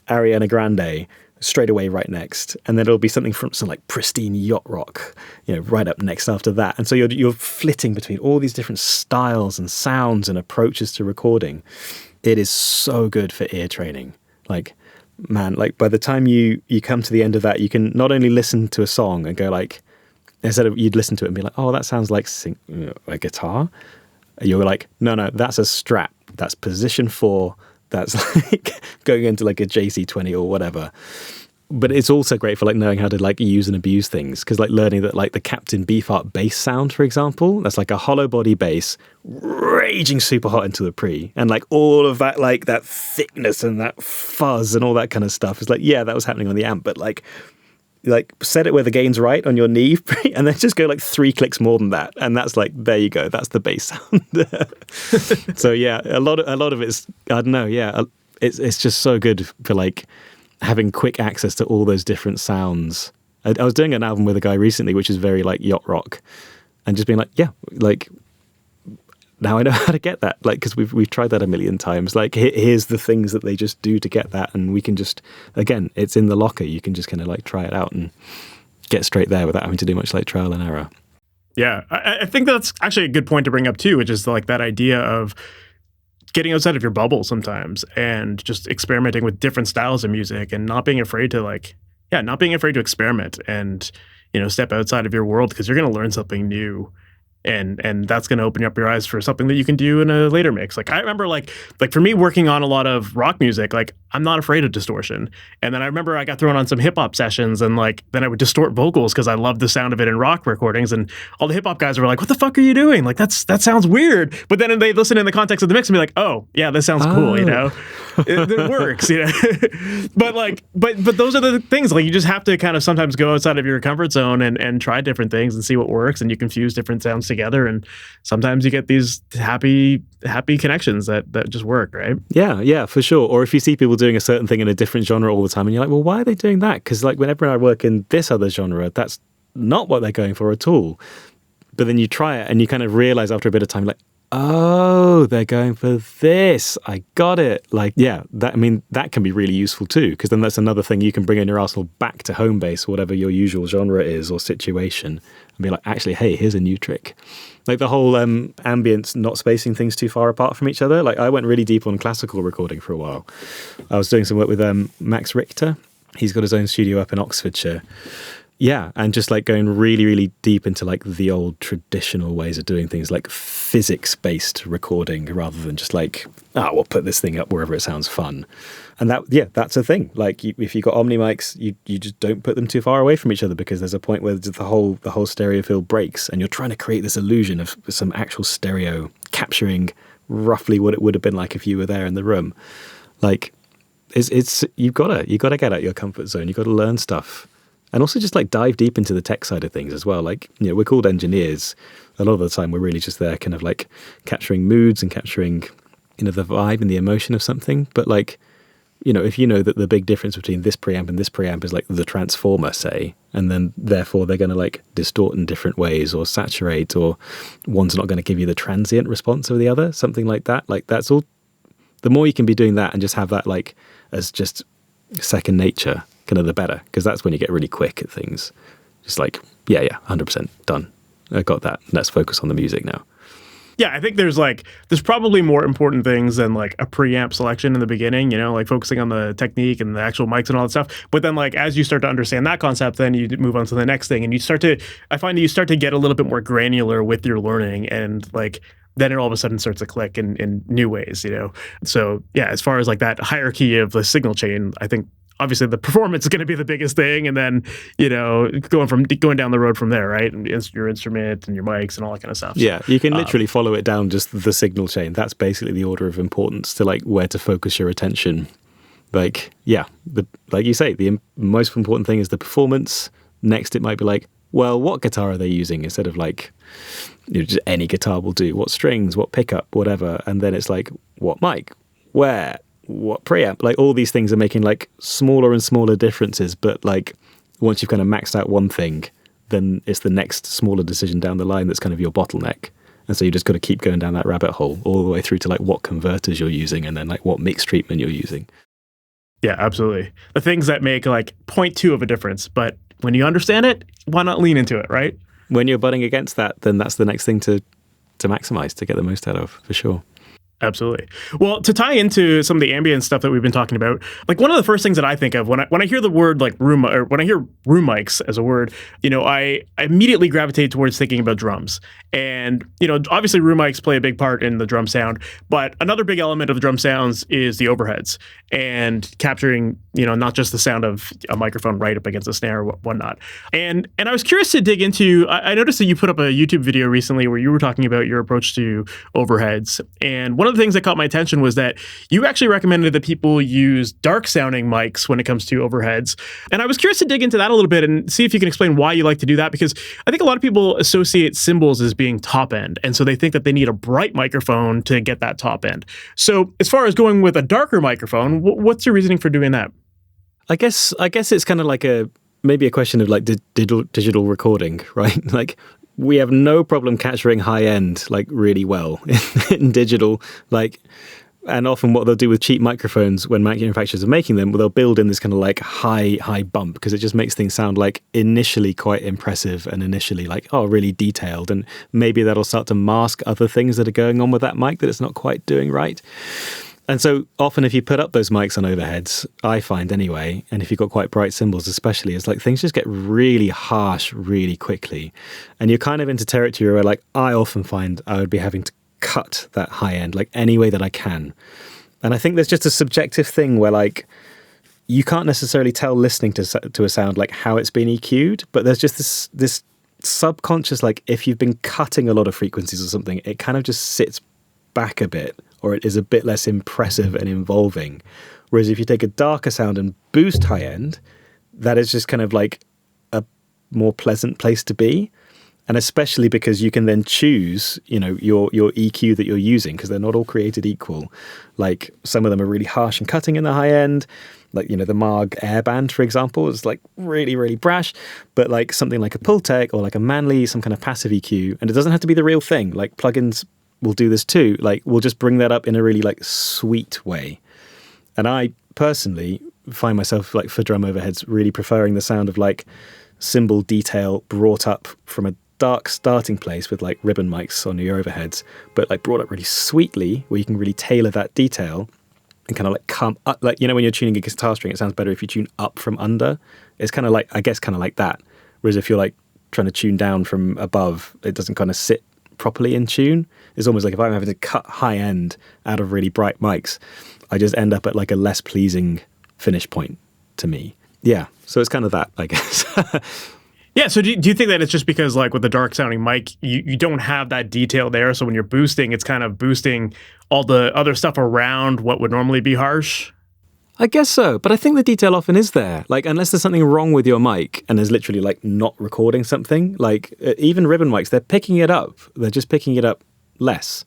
Ariana Grande straight away right next, and then it'll be something from some like pristine yacht rock, you know, right up next after that. And so you're flitting between all these different styles and sounds and approaches to recording. It is so good for ear training. Like, man, like by the time you come to the end of that, you can not only listen to a song and go like, instead of you'd listen to it and be like, oh, that sounds like a guitar. You're like, no, that's a Strat. That's position 4. That's like going into like a JC20 or whatever. But it's also great for like knowing how to like use and abuse things, because like learning that like the Captain Beefheart bass sound, for example, that's like a hollow body bass raging super hot into the pre, and like all of that, like that thickness and that fuzz and all that kind of stuff is like, yeah, that was happening on the amp, but like set it where the gain's right on your knee and then just go like 3 clicks more than that, and that's like, there you go, that's the bass sound. So yeah, a lot of it's, I don't know, yeah, it's just so good for like having quick access to all those different sounds. I was doing an album with a guy recently which is very like yacht rock, and just being like, yeah, like now I know how to get that, like, because we've tried that a million times, like here's the things that they just do to get that, and we can just, again, it's in the locker, you can just kind of like try it out and get straight there without having to do much like trial and error. Yeah, I think that's actually a good point to bring up too, which is like that idea of getting outside of your bubble sometimes and just experimenting with different styles of music, and not being afraid to experiment and, you know, step outside of your world, because you're going to learn something new. And that's going to open up your eyes for something that you can do in a later mix. Like I remember like for me working on a lot of rock music, like I'm not afraid of distortion. And then I remember I got thrown on some hip hop sessions, and like then I would distort vocals because I loved the sound of it in rock recordings. And all the hip hop guys were like, "What the fuck are you doing? Like that sounds weird." But then they listen in the context of the mix and be like, "Oh yeah, this sounds cool," you know. It works, you know. but those are the things, like you just have to kind of sometimes go outside of your comfort zone and try different things and see what works, and you can fuse different sounds together, and sometimes you get these happy connections that just work, right? Yeah, for sure. Or if you see people doing a certain thing in a different genre all the time, and you're like, well, why are they doing that? Because like whenever I work in this other genre, that's not what they're going for at all. But then you try it and you kind of realize after a bit of time, like, oh, they're going for this. I got it. Like, yeah, that can be really useful too, because then that's another thing you can bring in your arsenal back to home base, whatever your usual genre is or situation, and be like, actually, hey, here's a new trick. Like the whole ambience, not spacing things too far apart from each other. Like I went really deep on classical recording for a while. I was doing some work with Max Richter. He's got his own studio up in Oxfordshire. Yeah, and just like going really, really deep into like the old traditional ways of doing things, like physics-based recording, rather than just like, we'll put this thing up wherever it sounds fun. And that's a thing. Like if you've got Omni mics, you just don't put them too far away from each other, because there's a point where the whole stereo field breaks, and you're trying to create this illusion of some actual stereo capturing roughly what it would have been like if you were there in the room. Like it's you've got to get out your comfort zone. You've got to learn stuff. And also just like dive deep into the tech side of things as well. Like, you know, we're called engineers. A lot of the time we're really just there kind of like capturing moods and capturing, you know, the vibe and the emotion of something. But like, you know, if you know that the big difference between this preamp and this preamp is like the transformer, say, and then therefore they're going to like distort in different ways or saturate, or one's not going to give you the transient response of the other, something like that. Like that's all, the more you can be doing that and just have that like as just second nature, kind of the better, because that's when you get really quick at things. Just like, yeah, 100% done. I got that. Let's focus on the music now. Yeah, I think there's probably more important things than like a preamp selection in the beginning, you know, like focusing on the technique and the actual mics and all that stuff. But then like as you start to understand that concept, then you move on to the next thing, and I find that you start to get a little bit more granular with your learning, and like then it all of a sudden starts to click in new ways, you know. So yeah, as far as like that hierarchy of the signal chain, I think obviously the performance is going to be the biggest thing, and then, you know, going down the road from there, right? And your instrument and your mics and all that kind of stuff. Yeah, you can literally follow it down just the signal chain. That's basically the order of importance to like where to focus your attention. Like, yeah, like you say, the most important thing is the performance. Next, it might be like, well, what guitar are they using, instead of like, you know, just any guitar will do. What strings, what pickup, whatever. And then it's like, what mic, where, what preamp, like all these things are making like smaller and smaller differences. But like once you've kind of maxed out one thing, then it's the next smaller decision down the line that's kind of your bottleneck. And so you just got to keep going down that rabbit hole all the way through to like what converters you're using, and then like what mix treatment you're using. Yeah, absolutely. The things that make like 0.2 of a difference, but when you understand it, why not lean into it, right? When you're butting against that, then that's the next thing to maximize, to get the most out of, for sure. Absolutely. Well, to tie into some of the ambient stuff that we've been talking about, like one of the first things that I think of when I hear the word like room, or when I hear room mics as a word, I immediately gravitate towards thinking about drums. And, obviously room mics play a big part in the drum sound, but another big element of the drum sounds is the overheads and capturing, not just the sound of a microphone right up against a snare or whatnot. And I was curious to dig into, I noticed that you put up a YouTube video recently where you were talking about your approach to overheads. And one of the things that caught my attention was that you actually recommended that people use dark sounding mics when it comes to overheads. And I was curious to dig into that a little bit and see if you can explain why you like to do that, because I think a lot of people associate cymbals as being top end. And so they think that they need a bright microphone to get that top end. So as far as going with a darker microphone, what's your reasoning for doing that? I guess it's kind of like maybe a question of like digital recording, right? Like we have no problem capturing high end like really well in digital, like, and often what they'll do with cheap microphones when manufacturers are making them, they'll build in this kind of like high bump because it just makes things sound like initially quite impressive and initially like, oh, really detailed. And maybe that'll start to mask other things that are going on with that mic that it's not quite doing right. And so often if you put up those mics on overheads, I find anyway, and if you've got quite bright cymbals especially, it's like things just get really harsh really quickly. And you're kind of into territory where like I often find I would be having to cut that high end like any way that I can. And I think there's just a subjective thing where like you can't necessarily tell listening to a sound like how it's been EQ'd, but there's just this subconscious, like if you've been cutting a lot of frequencies or something, it kind of just sits back a bit, or it is a bit less impressive and involving. Whereas if you take a darker sound and boost high end, that is just kind of like a more pleasant place to be. And especially because you can then choose, your EQ that you're using, because they're not all created equal. Like some of them are really harsh and cutting in the high end. Like, the Maag Airband, for example, is like really, really brash. But like something like a Pultec or like a Manly, some kind of passive EQ, and it doesn't have to be the real thing. Like plugins will do this too. Like we'll just bring that up in a really like sweet way. And I personally find myself like for drum overheads really preferring the sound of like cymbal detail brought up from a dark starting place with like ribbon mics on your overheads, but like brought up really sweetly where you can really tailor that detail and kind of like come up, like, when you're tuning a guitar string, it sounds better if you tune up from under. It's kind of like, I guess, kind of like that. Whereas if you're like trying to tune down from above, it doesn't kind of sit properly in tune. It's almost like if I'm having to cut high end out of really bright mics, I just end up at like a less pleasing finish point to me. Yeah. So it's kind of that, I guess. Yeah, so do you think that it's just because, like, with the dark sounding mic, you don't have that detail there, so when you're boosting, it's kind of boosting all the other stuff around what would normally be harsh? I guess so, but I think the detail often is there. Like, unless there's something wrong with your mic and there's literally, like, not recording something, like, even ribbon mics, they're picking it up. They're just picking it up less.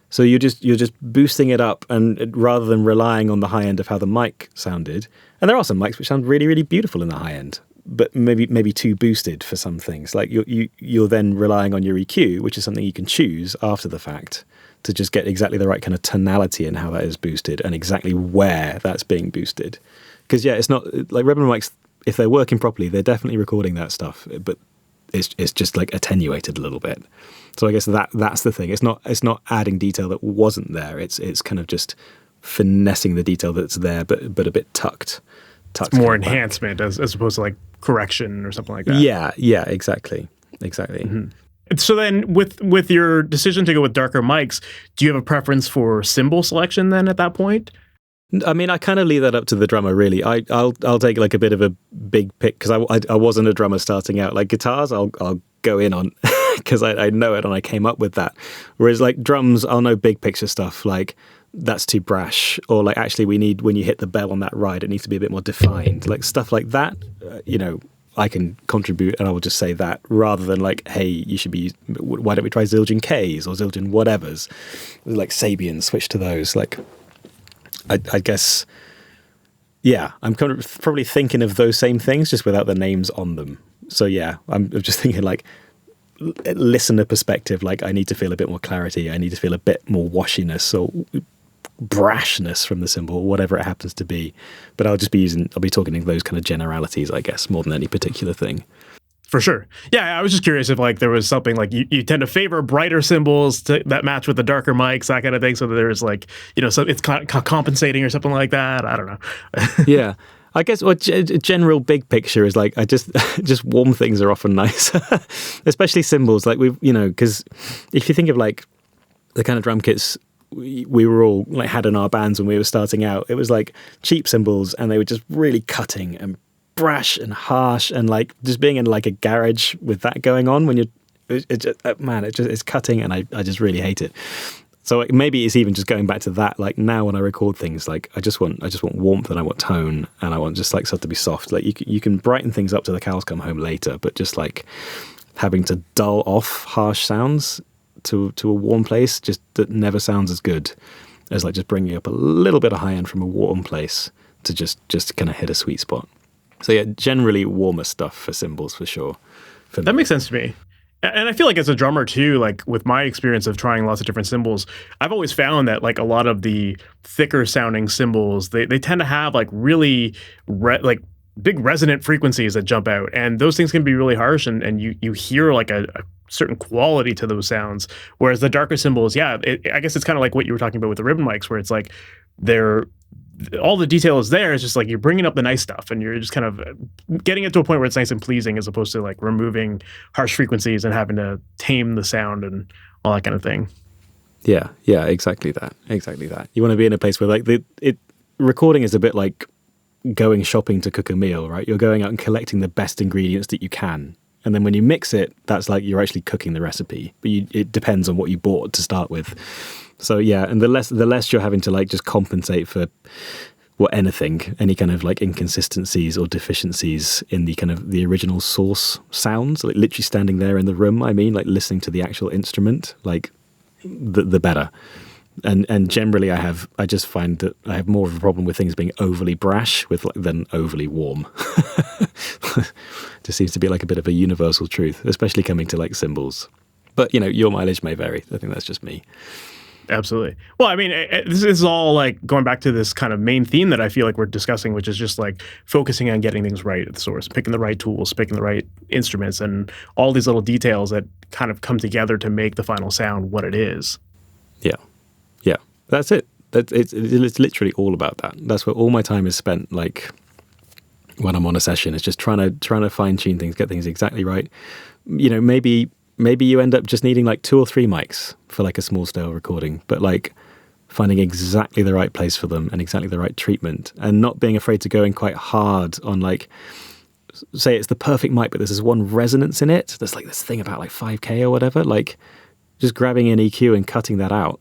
So you're just boosting it up, and rather than relying on the high end of how the mic sounded, and there are some mics which sound really, really beautiful in the high end, but maybe too boosted for some things. Like you're then relying on your EQ, which is something you can choose after the fact to just get exactly the right kind of tonality in how that is boosted and exactly where that's being boosted. Because it's not like ribbon mics, if they're working properly, they're definitely recording that stuff, but it's just like attenuated a little bit. So I guess that's the thing. It's not adding detail that wasn't there. It's kind of just finessing the detail that's there, but a bit tucked. More enhancement as opposed to like correction or something like that. Yeah, exactly. Mm-hmm. So then with your decision to go with darker mics, do you have a preference for cymbal selection then at that point? I mean, I kind of leave that up to the drummer, really. I'll take like a bit of a big pick because I wasn't a drummer starting out. Like guitars, I'll go in on because I know it and I came up with that. Whereas like drums, I'll know big picture stuff like that's too brash, or like actually we need, when you hit the bell on that ride, it needs to be a bit more defined. Like stuff like that, I can contribute and I will just say that rather than like, hey, you should be, why don't we try Zildjian Ks or Zildjian whatevers? Like Sabian, switch to those. Like, I guess, yeah, I'm kind of probably thinking of those same things just without the names on them. So yeah, I'm just thinking like, listener perspective, like I need to feel a bit more clarity. I need to feel a bit more washiness or brashness from the cymbal, whatever it happens to be. But I'll be talking in those kind of generalities, I guess, more than any particular thing. For sure. Yeah, I was just curious if like there was something like you tend to favor brighter cymbals that match with the darker mics, that kind of thing. So that there's like, so it's compensating or something like that. I don't know. Yeah. I guess what general big picture is like, I just warm things are often nice, especially cymbals. Like because if you think of like the kind of drum kits we were all like had in our bands when we were starting out, it was like cheap cymbals and they were just really cutting and brash and harsh, and like just being in like a garage with that going on when it's cutting, and I just really hate it. So like, maybe it's even just going back to that. Like now when I record things, like I just want warmth and I want tone and I want just like stuff to be soft. Like you can brighten things up till the cows come home later, but just like having to dull off harsh sounds to a warm place, just that never sounds as good as like just bringing up a little bit of high end from a warm place to just kind of hit a sweet spot. So yeah, generally warmer stuff for cymbals for sure. That makes sense to me. And I feel like as a drummer too, like with my experience of trying lots of different cymbals, I've always found that like a lot of the thicker sounding cymbals, they tend to have like really like big resonant frequencies that jump out. And those things can be really harsh and you hear like a certain quality to those sounds. Whereas the darker cymbals, I guess it's kind of like what you were talking about with the ribbon mics, where it's like all the detail is there. It's just like you're bringing up the nice stuff and you're just kind of getting it to a point where it's nice and pleasing, as opposed to like removing harsh frequencies and having to tame the sound and all that kind of thing. Yeah, exactly that. You want to be in a place where like recording is a bit like going shopping to cook a meal, right? You're going out and collecting the best ingredients that you can. And then when you mix it, that's like you're actually cooking the recipe. But it depends on what you bought to start with. So yeah, and the less you're having to like just compensate for any kind of like inconsistencies or deficiencies in the kind of the original source sounds, like literally standing there in the room, I mean, like listening to the actual instrument, like the better. And generally I just find that I have more of a problem with things being overly brash than overly warm. Just seems to be like a bit of a universal truth, especially coming to like cymbals. But your mileage may vary. I think that's just me. Absolutely. Well, I mean, this is all like going back to this kind of main theme that I feel like we're discussing, which is just like focusing on getting things right at the source, picking the right tools, picking the right instruments, and all these little details that kind of come together to make the final sound what it is. Yeah. That's it. It's literally all about that. That's where all my time is spent. Like when I'm on a session, it's just trying to fine tune things, get things exactly right. Maybe you end up just needing like 2 or 3 mics for like a small scale recording, but like finding exactly the right place for them and exactly the right treatment, and not being afraid to go in quite hard on like, say it's the perfect mic, but there's this one resonance in it. There's like this thing about like 5K or whatever, like just grabbing an EQ and cutting that out.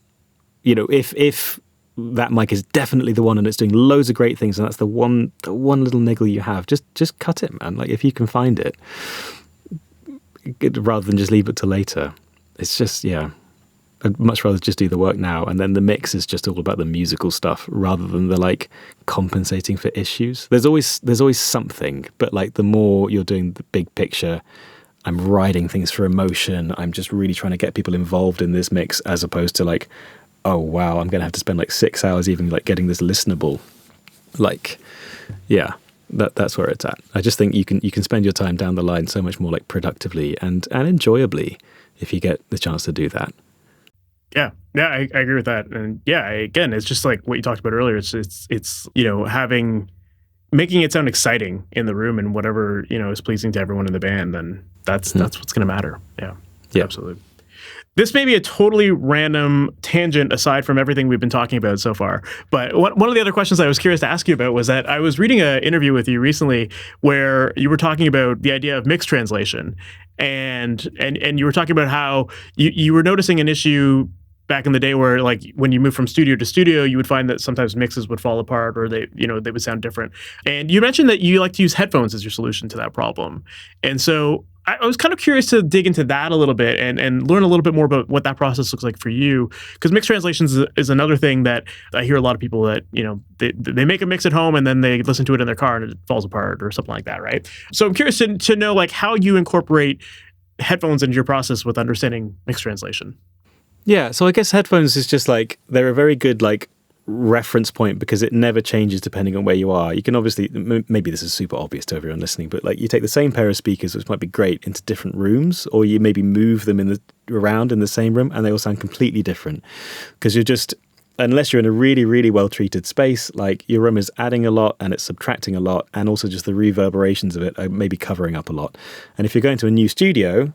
If that mic is definitely the one and it's doing loads of great things and that's the one little niggle you have, just cut it, man. Like if you can find it, rather than just leave it till later. It's just, I'd much rather just do the work now, and then the mix is just all about the musical stuff rather than the like compensating for issues. There's always something, but like the more you're doing the big picture, I'm writing things for emotion, I'm just really trying to get people involved in this mix, as opposed to like, oh wow, I'm gonna have to spend like 6 hours even like getting this listenable. Like, yeah. That's where it's at. I just think you can spend your time down the line so much more like productively and enjoyably if you get the chance to do that. Yeah, I agree with that. And yeah, again, it's just like what you talked about earlier. It's making it sound exciting in the room, and whatever is pleasing to everyone in the band. Then that's what's going to matter. Yeah, absolutely. This may be a totally random tangent aside from everything we've been talking about so far, but one of the other questions I was curious to ask you about was that I was reading an interview with you recently where you were talking about the idea of mix translation, and you were talking about how you were noticing an issue back in the day where like when you move from studio to studio, you would find that sometimes mixes would fall apart or they would sound different. And you mentioned that you like to use headphones as your solution to that problem. And so I was kind of curious to dig into that a little bit and learn a little bit more about what that process looks like for you. Because mix translations is another thing that I hear a lot of people that, they make a mix at home and then they listen to it in their car and it falls apart or something like that, right? So I'm curious to know like how you incorporate headphones into your process with understanding mix translation. Yeah, so I guess headphones is just like, they're a very good like reference point because it never changes depending on where you are. You can obviously, maybe this is super obvious to everyone listening, but like you take the same pair of speakers, which might be great, into different rooms, or you maybe move them around in the same room and they all sound completely different because you're just, unless you're in a really, really well-treated space, like your room is adding a lot and it's subtracting a lot, and also just the reverberations of it are maybe covering up a lot. And if you're going to a new studio,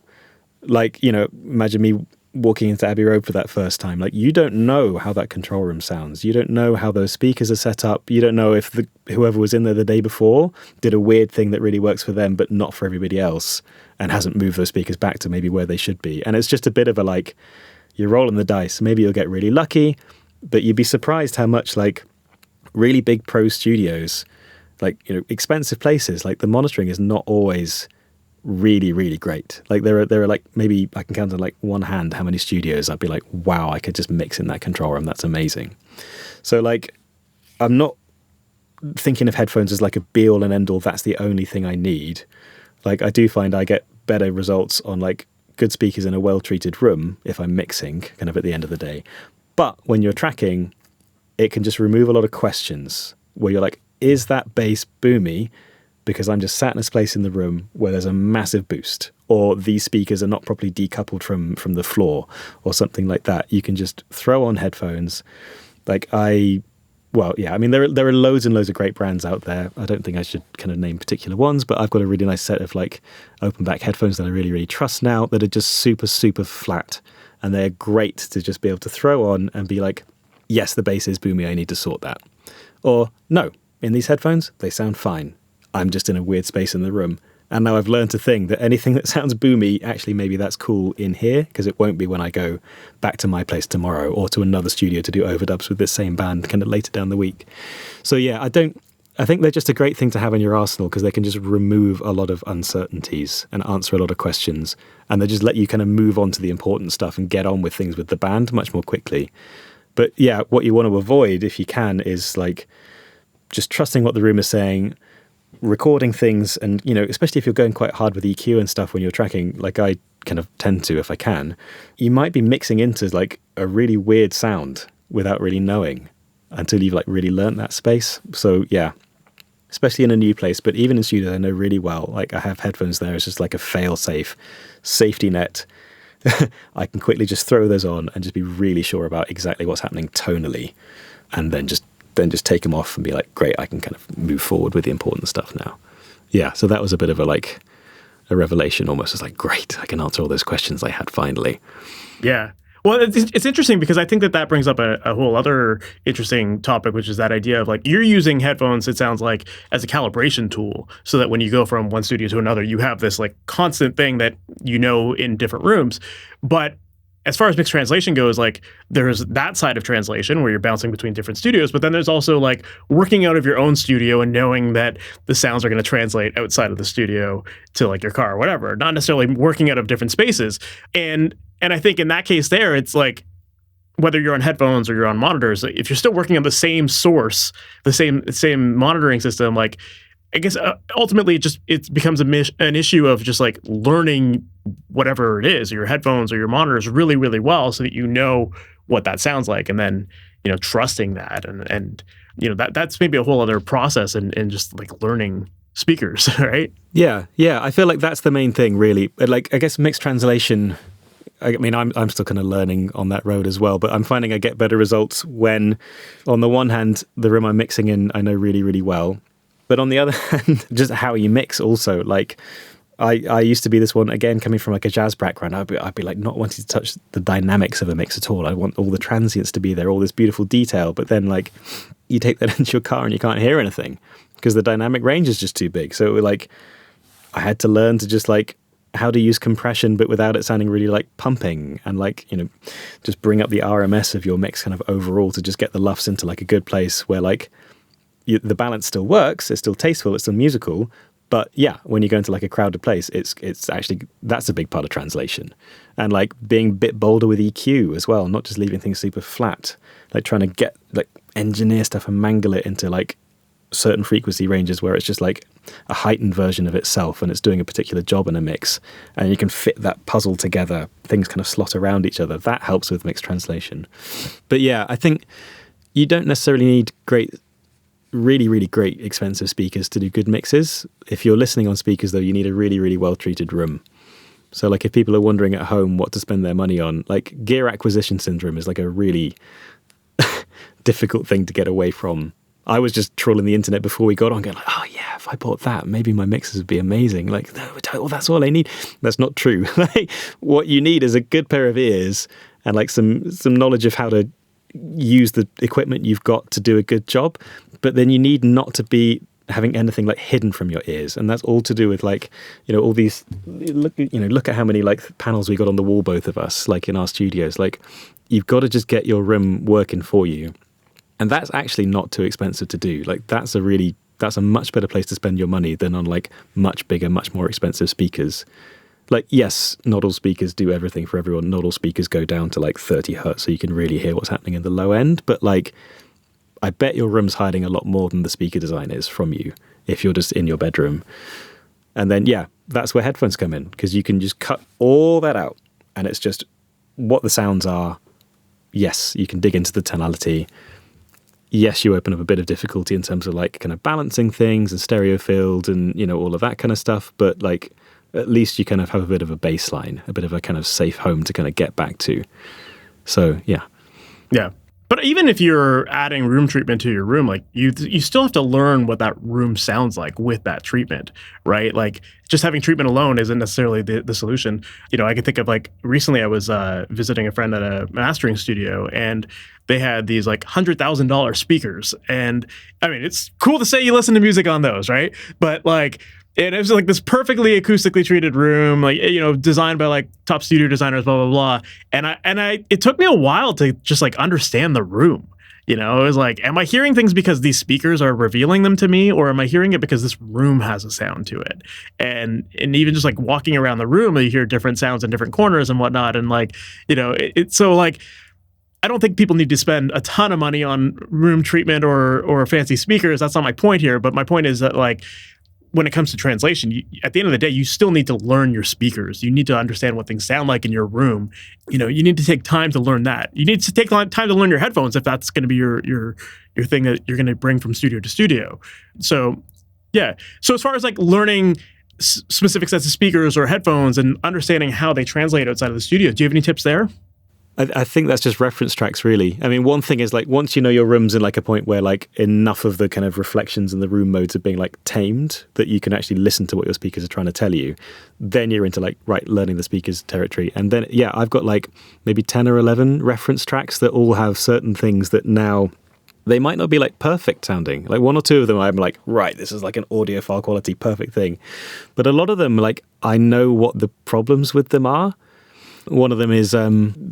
like, imagine me walking into Abbey Road for that first time, like you don't know how that control room sounds. You don't know how those speakers are set up. You don't know if whoever was in there the day before did a weird thing that really works for them but not for everybody else, and hasn't moved those speakers back to maybe where they should be. And it's just a bit of a like, you're rolling the dice. Maybe you'll get really lucky, but you'd be surprised how much like really big pro studios, like, expensive places, like the monitoring is not always really, really great. Like there are like, maybe I can count on like one hand how many studios I'd be like, wow, I could just mix in that control room. That's amazing. So like, I'm not thinking of headphones as like a be all and end all. That's the only thing I need. Like I do find I get better results on like good speakers in a well-treated room if I'm mixing kind of at the end of the day. But when you're tracking, it can just remove a lot of questions where you're like, is that bass boomy because I'm just sat in this place in the room where there's a massive boost, or these speakers are not properly decoupled from the floor, or something like that? You can just throw on headphones. Like there are loads and loads of great brands out there. I don't think I should kind of name particular ones, but I've got a really nice set of like open back headphones that I really, really trust now, that are just super, super flat. And they're great to just be able to throw on and be like, yes, the bass is boomy, I need to sort that. Or no, in these headphones, they sound fine. I'm just in a weird space in the room. And now I've learned to think that anything that sounds boomy, actually maybe that's cool in here, because it won't be when I go back to my place tomorrow or to another studio to do overdubs with this same band kind of later down the week. So yeah, I think they're just a great thing to have in your arsenal because they can just remove a lot of uncertainties and answer a lot of questions. And they just let you kind of move on to the important stuff and get on with things with the band much more quickly. But yeah, what you want to avoid, if you can, is like just trusting what the room is saying, recording things, and especially if you're going quite hard with EQ and stuff when you're tracking, like I kind of tend to if I can, you might be mixing into like a really weird sound without really knowing until you've like really learnt that space. So yeah, especially in a new place, but even in studios I know really well, like I have headphones there as just like a fail-safe safety net. I can quickly just throw those on and just be really sure about exactly what's happening tonally, and then just take them off and be like, great, I can kind of move forward with the important stuff now. Yeah, so that was a bit of a revelation almost. It's like, great, I can answer all those questions I had finally. Yeah. Well, it's interesting because I think that brings up a whole other interesting topic, which is that idea of like you're using headphones, it sounds like, as a calibration tool, so that when you go from one studio to another, you have this like constant thing that in different rooms. But as far as mixed translation goes, like there's that side of translation where you're bouncing between different studios, but then there's also like working out of your own studio and knowing that the sounds are going to translate outside of the studio to like your car or whatever, not necessarily working out of different spaces. And I think in that case there, it's like, whether you're on headphones or you're on monitors, if you're still working on the same source, the same monitoring system, like I guess ultimately it becomes an issue of just like learning whatever it is, your headphones or your monitors really, really well, so that you know what that sounds like, and then trusting that and that's maybe a whole other process in just like learning speakers, right? Yeah, I feel like that's the main thing, really. Like I guess mixed translation, I mean, I'm still kind of learning on that road as well, but I'm finding I get better results when, on the one hand, the room I'm mixing in I know really, really well. But on the other hand, just how you mix also. Like, I used to be this one, again, coming from like a jazz background, I'd be like not wanting to touch the dynamics of a mix at all. I want all the transients to be there, all this beautiful detail. But then like you take that into your car and you can't hear anything because the dynamic range is just too big. So like I had to learn to just like how to use compression, but without it sounding really like pumping, and like, just bring up the RMS of your mix kind of overall to just get the luffs into like a good place where like the balance still works, it's still tasteful, it's still musical. But yeah, when you go into like a crowded place, it's actually, that's a big part of translation. And like being a bit bolder with EQ as well, not just leaving things super flat, like trying to get like engineer stuff and mangle it into like certain frequency ranges where it's just like a heightened version of itself and it's doing a particular job in a mix, and you can fit that puzzle together, things kind of slot around each other. That helps with mixed translation. But yeah, I think you don't necessarily need really, really great expensive speakers to do good mixes. If you're listening on speakers, though, you need a really, really well-treated room. So like if people are wondering at home what to spend their money on, like gear acquisition syndrome is like a really difficult thing to get away from. I was just trawling the internet before we got on going like, oh yeah, if I bought that, maybe my mixes would be amazing. Like, oh, that's all I need. That's not true. Like, what you need is a good pair of ears and like some knowledge of how to use the equipment you've got to do a good job. But then you need not to be having anything like hidden from your ears, and that's all to do with like, you know, all these look at how many like panels we got on the wall, both of us, like in our studios. Like, you've got to just get your room working for you, and that's actually not too expensive to do. Like, that's a much better place to spend your money than on like much bigger, much more expensive speakers. Like, yes, not all speakers do everything for everyone. Not all speakers go down to like 30 hertz so you can really hear what's happening in the low end, but like, I bet your room's hiding a lot more than the speaker design is from you if you're just in your bedroom. And then, yeah, that's where headphones come in, because you can just cut all that out and it's just what the sounds are. Yes, you can dig into the tonality. Yes, you open up a bit of difficulty in terms of like kind of balancing things and stereo field and, you know, all of that kind of stuff. But like, at least you kind of have a bit of a baseline, a bit of a kind of safe home to kind of get back to. So, yeah. Yeah. But even if you're adding room treatment to your room, like you still have to learn what that room sounds like with that treatment, right? Like just having treatment alone isn't necessarily the solution. You know, I can think of like recently I was visiting a friend at a mastering studio, and they had these like $100,000 speakers. And I mean, it's cool to say you listen to music on those, right? But like, and it was like this perfectly acoustically treated room, like, you know, designed by like top studio designers, blah, blah, blah. And it took me a while to just like understand the room. You know, it was like, am I hearing things because these speakers are revealing them to me, or am I hearing it because this room has a sound to it? And even just like walking around the room, you hear different sounds in different corners and whatnot. And like, you know, it's so like, I don't think people need to spend a ton of money on room treatment or fancy speakers. That's not my point here. But my point is that like, when it comes to translation, at the end of the day, you still need to learn your speakers. You need to understand what things sound like in your room. You know, you need to take time to learn that. You need to take time to learn your headphones if that's going to be your thing that you're going to bring from studio to studio. So, yeah. So as far as like learning specific sets of speakers or headphones and understanding how they translate outside of the studio, do you have any tips there? I think that's just reference tracks, really. I mean, one thing is like once you know your room's in like a point where like enough of the kind of reflections in the room modes are being like tamed that you can actually listen to what your speakers are trying to tell you, then you're into like, right, learning the speakers territory. And then, yeah, I've got like maybe 10 or 11 reference tracks that all have certain things that now they might not be like perfect sounding. Like one or two of them I'm like, right, this is like an audiophile quality perfect thing. But a lot of them, like, I know what the problems with them are. One of them is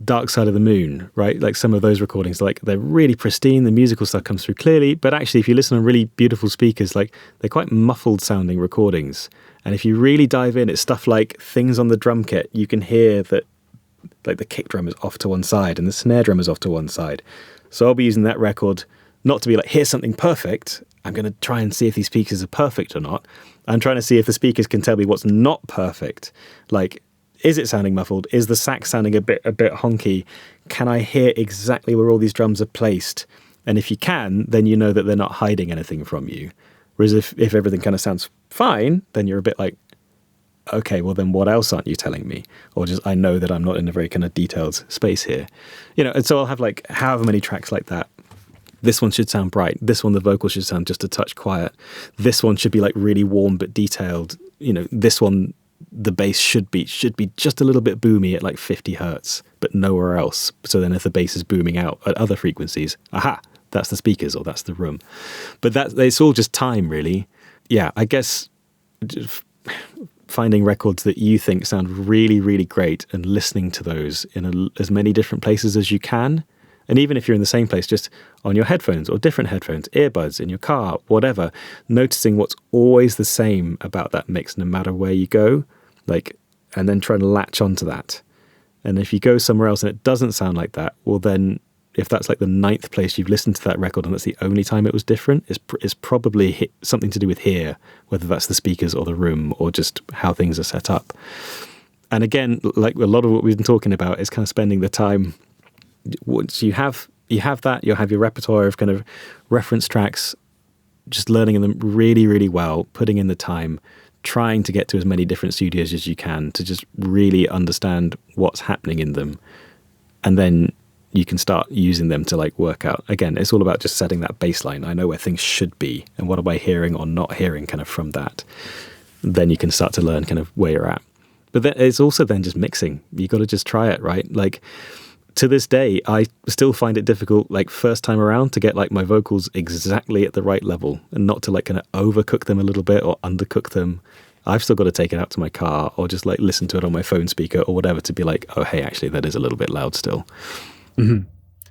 Dark Side of the Moon, right? Like some of those recordings, like they're really pristine, the musical stuff comes through clearly, but actually if you listen on really beautiful speakers, like they're quite muffled sounding recordings. And if you really dive in, it's stuff like things on the drum kit, you can hear that like the kick drum is off to one side and the snare drum is off to one side. So I'll be using that record not to be like, here's something perfect. I'm going to try and see if these speakers are perfect or not. I'm trying to see if the speakers can tell me what's not perfect. Like, is it sounding muffled? Is the sax sounding a bit honky? Can I hear exactly where all these drums are placed? And if you can, then you know that they're not hiding anything from you. Whereas if everything kind of sounds fine, then you're a bit like, okay, well then what else aren't you telling me? Or just, I know that I'm not in a very kind of detailed space here. You know, and so I'll have like however many tracks like that. This one should sound bright. This one, the vocal should sound just a touch quiet. This one should be like really warm but detailed. You know, this one, the bass should be just a little bit boomy at like 50 hertz, but nowhere else. So then if the bass is booming out at other frequencies, aha, that's the speakers or that's the room. But it's all just time, really. Yeah, I guess finding records that you think sound really, really great and listening to those in as many different places as you can. And even if you're in the same place, just on your headphones or different headphones, earbuds, in your car, whatever, noticing what's always the same about that mix no matter where you go, like, and then trying to latch onto that. And if you go somewhere else and it doesn't sound like that, well then, if that's like the 9th place you've listened to that record and that's the only time it was different, it's probably something to do with here, whether that's the speakers or the room or just how things are set up. And again, like a lot of what we've been talking about is kind of spending the time. Once you have you have that, you'll have your repertoire of kind of reference tracks, just learning them really, really well, putting in the time, trying to get to as many different studios as you can to just really understand what's happening in them. And then you can start using them to like work out. Again, it's all about just setting that baseline. I know where things should be and what am I hearing or not hearing kind of from that. Then you can start to learn kind of where you're at. But then it's also then just mixing. You got to just try it, right? Like to this day, I still find it difficult, like first time around, to get like my vocals exactly at the right level and not to like kind of overcook them a little bit or undercook them. I've still got to take it out to my car or just like listen to it on my phone speaker or whatever to be like, oh, hey, actually, that is a little bit loud still. Mm-hmm.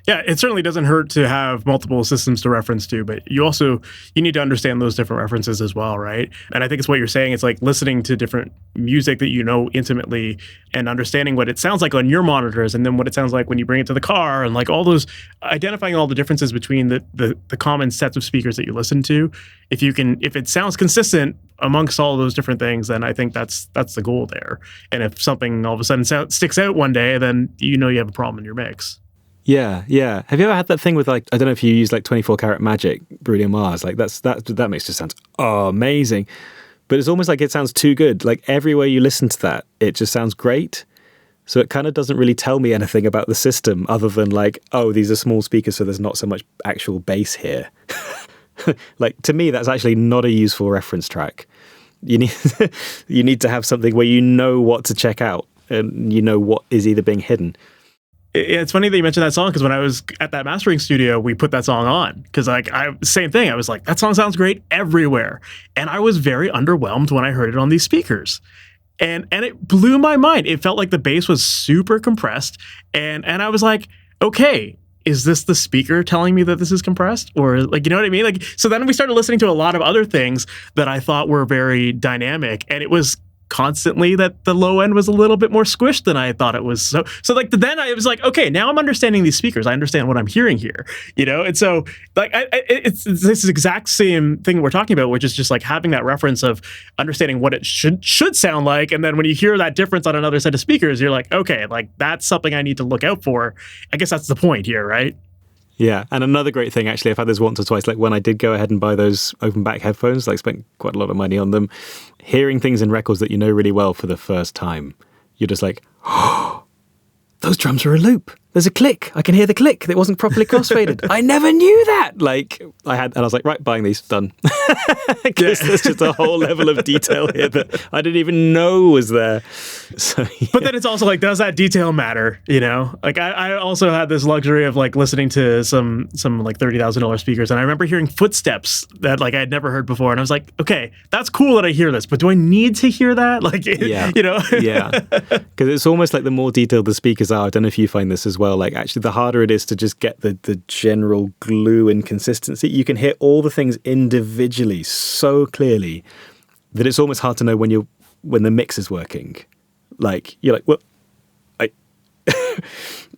Yeah, it certainly doesn't hurt to have multiple systems to reference to, but you need to understand those different references as well, right? And I think it's what you're saying. It's like listening to different music that you know intimately and understanding what it sounds like on your monitors and then what it sounds like when you bring it to the car and like all those, identifying all the differences between the common sets of speakers that you listen to. If it sounds consistent amongst all those different things, then I think that's the goal there. And if something all of a sudden sticks out one day, then you have a problem in your mix. Yeah. Have you ever had that thing with like, I don't know if you use like 24 Karat Magic, Bruno Mars, like that makes just sound amazing. But it's almost like it sounds too good. Like everywhere you listen to that, it just sounds great. So it kind of doesn't really tell me anything about the system other than like, oh, these are small speakers, so there's not so much actual bass here. Like to me, that's actually not a useful reference track. You need to have something where you know what to check out and you know what is either being hidden. It's funny that you mentioned that song because when I was at that mastering studio, we put that song on because like same thing. I was like, that song sounds great everywhere. And I was very underwhelmed when I heard it on these speakers. And it blew my mind. It felt like the bass was super compressed. And I was like, okay, is this the speaker telling me that this is compressed? Or like, you know what I mean? Like, so then we started listening to a lot of other things that I thought were very dynamic. And it was constantly that the low end was a little bit more squished than I thought it was. So like then I was like, okay, now I'm understanding these speakers. I understand what I'm hearing here, And so like it's this exact same thing we're talking about, which is just like having that reference of understanding what it should sound like. And then when you hear that difference on another set of speakers, you're like, okay, like that's something I need to look out for. I guess that's the point here, right? Yeah, and another great thing, actually, I've had this once or twice, like when I did go ahead and buy those open back headphones, like spent quite a lot of money on them, hearing things in records that you know really well for the first time, you're just like, oh, those drums are a loop. There's a click. I can hear the click that wasn't properly crossfaded. I never knew that. Like I was like, right, buying these, done. Because there's just a whole level of detail here that I didn't even know was there. So, yeah. But then it's also like, does that detail matter? Like I also had this luxury of like listening to some like $30,000 speakers, and I remember hearing footsteps that like I had never heard before, and I was like, okay, that's cool that I hear this, but do I need to hear that? Like, yeah, yeah, because it's almost like the more detailed the speakers are. I don't know if you find this as well. Like actually, the harder it is to just get the general glue and consistency. You can hear all the things individually so clearly that it's almost hard to know when the mix is working. Like you're like, well,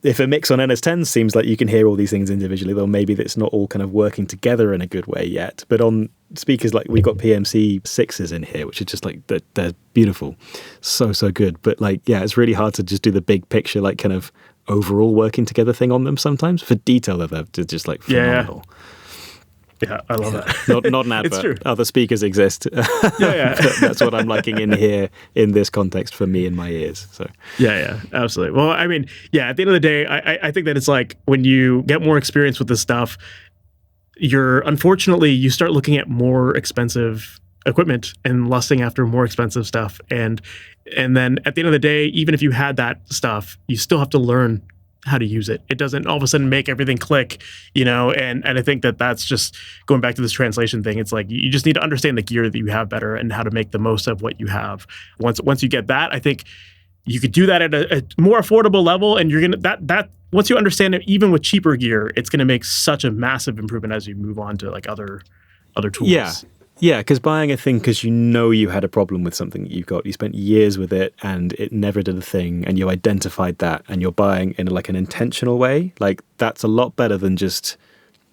if a mix on NS10 seems like you can hear all these things individually, then maybe that's not all kind of working together in a good way yet. But on speakers like we've got PMC 6s in here, which are just like they're beautiful, so good. But like, yeah, it's really hard to just do the big picture, like kind of overall working together thing on them sometimes. For detail, they're just like phenomenal. Yeah, I love that. Not an advert. It's true. Other speakers exist. Yeah. That's what I'm liking in here in this context for me and my ears. So yeah, absolutely. Well, I mean, yeah, at the end of the day, I think that it's like when you get more experience with this stuff, unfortunately you start looking at more expensive equipment and lusting after more expensive stuff. And then at the end of the day, even if you had that stuff, you still have to learn how to use it. It doesn't all of a sudden make everything click, and I think that's just going back to this translation thing. It's like you just need to understand the gear that you have better and how to make the most of what you have. Once you get that, I think you could do that at a more affordable level, and you're gonna that once you understand it, even with cheaper gear, it's gonna make such a massive improvement as you move on to like other tools. Yeah, because buying a thing because you know you had a problem with something that you've got, you spent years with it and it never did a thing, and you identified that, and you're buying in like an intentional way, like that's a lot better than just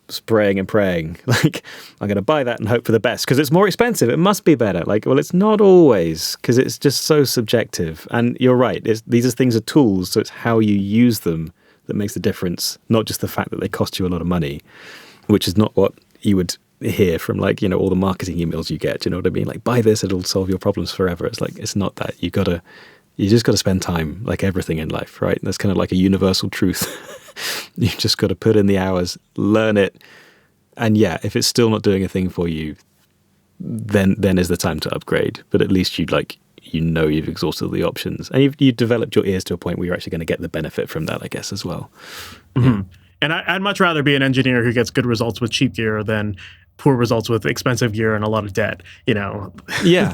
spraying and praying. Like, I'm going to buy that and hope for the best because it's more expensive. It must be better. Like, well, it's not always, because it's just so subjective. And you're right. These things are tools, so it's how you use them that makes the difference, not just the fact that they cost you a lot of money, which is not what you would hear from like, you know, all the marketing emails you get. You know what I mean? Like, buy this, it'll solve your problems forever. It's like, it's not that. You just got to spend time, like everything in life, right? That's kind of like a universal truth. You just got to put in the hours, learn it. And yeah, if it's still not doing a thing for you, then is the time to upgrade. But at least you've exhausted all the options, and you've developed your ears to a point where you're actually going to get the benefit from that, I guess, as well. Mm-hmm. Yeah. And I'd much rather be an engineer who gets good results with cheap gear than poor results with expensive gear and a lot of debt, you know? Yeah.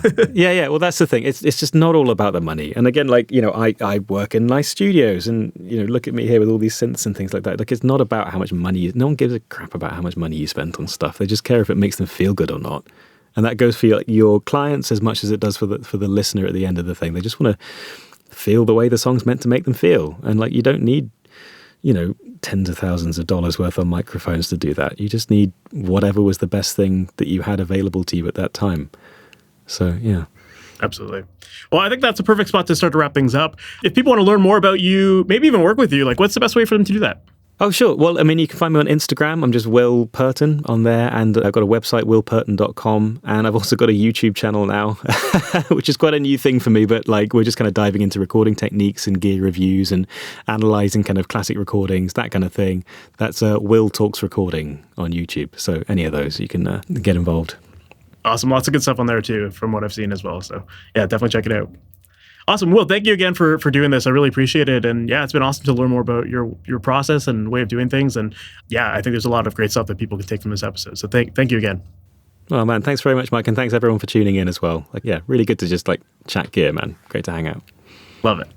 Well, that's the thing. It's just not all about the money. And again, like, you know, I work in nice studios, and, you know, look at me here with all these synths and things like that. Like, it's not about how much money, no one gives a crap about how much money you spent on stuff. They just care if it makes them feel good or not. And that goes for your clients as much as it does for the listener at the end of the thing. They just want to feel the way the song's meant to make them feel. And like, you don't need, you know, tens of thousands of dollars worth of microphones to do that. You just need whatever was the best thing that you had available to you at that time. So, yeah. Absolutely. Well, I think that's a perfect spot to start to wrap things up. If people want to learn more about you, maybe even work with you, like, what's the best way for them to do that? Oh, sure. Well, I mean, you can find me on Instagram. I'm just Will Purton on there. And I've got a website, willpurton.com. And I've also got a YouTube channel now, which is quite a new thing for me. But like, we're just kind of diving into recording techniques and gear reviews and analyzing kind of classic recordings, that kind of thing. That's Will Talks Recording on YouTube. So any of those, you can get involved. Awesome. Lots of good stuff on there too, from what I've seen as well. So yeah, definitely check it out. Awesome. Will, thank you again for doing this. I really appreciate it. And yeah, it's been awesome to learn more about your process and way of doing things. And yeah, I think there's a lot of great stuff that people can take from this episode. So thank you again. Oh man, thanks very much, Mike. And thanks everyone for tuning in as well. Like, yeah, really good to just like chat gear, man. Great to hang out. Love it.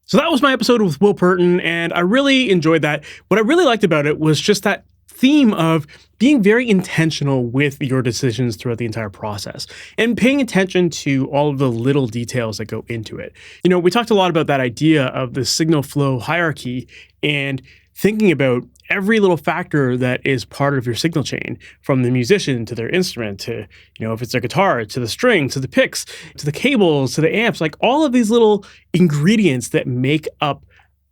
So that was my episode with Will Purton, and I really enjoyed that. What I really liked about it was just that theme of being very intentional with your decisions throughout the entire process and paying attention to all of the little details that go into it. You know, we talked a lot about that idea of the signal flow hierarchy and thinking about every little factor that is part of your signal chain, from the musician to their instrument to, you know, if it's their guitar, to the strings, to the picks, to the cables, to the amps, like all of these little ingredients that make up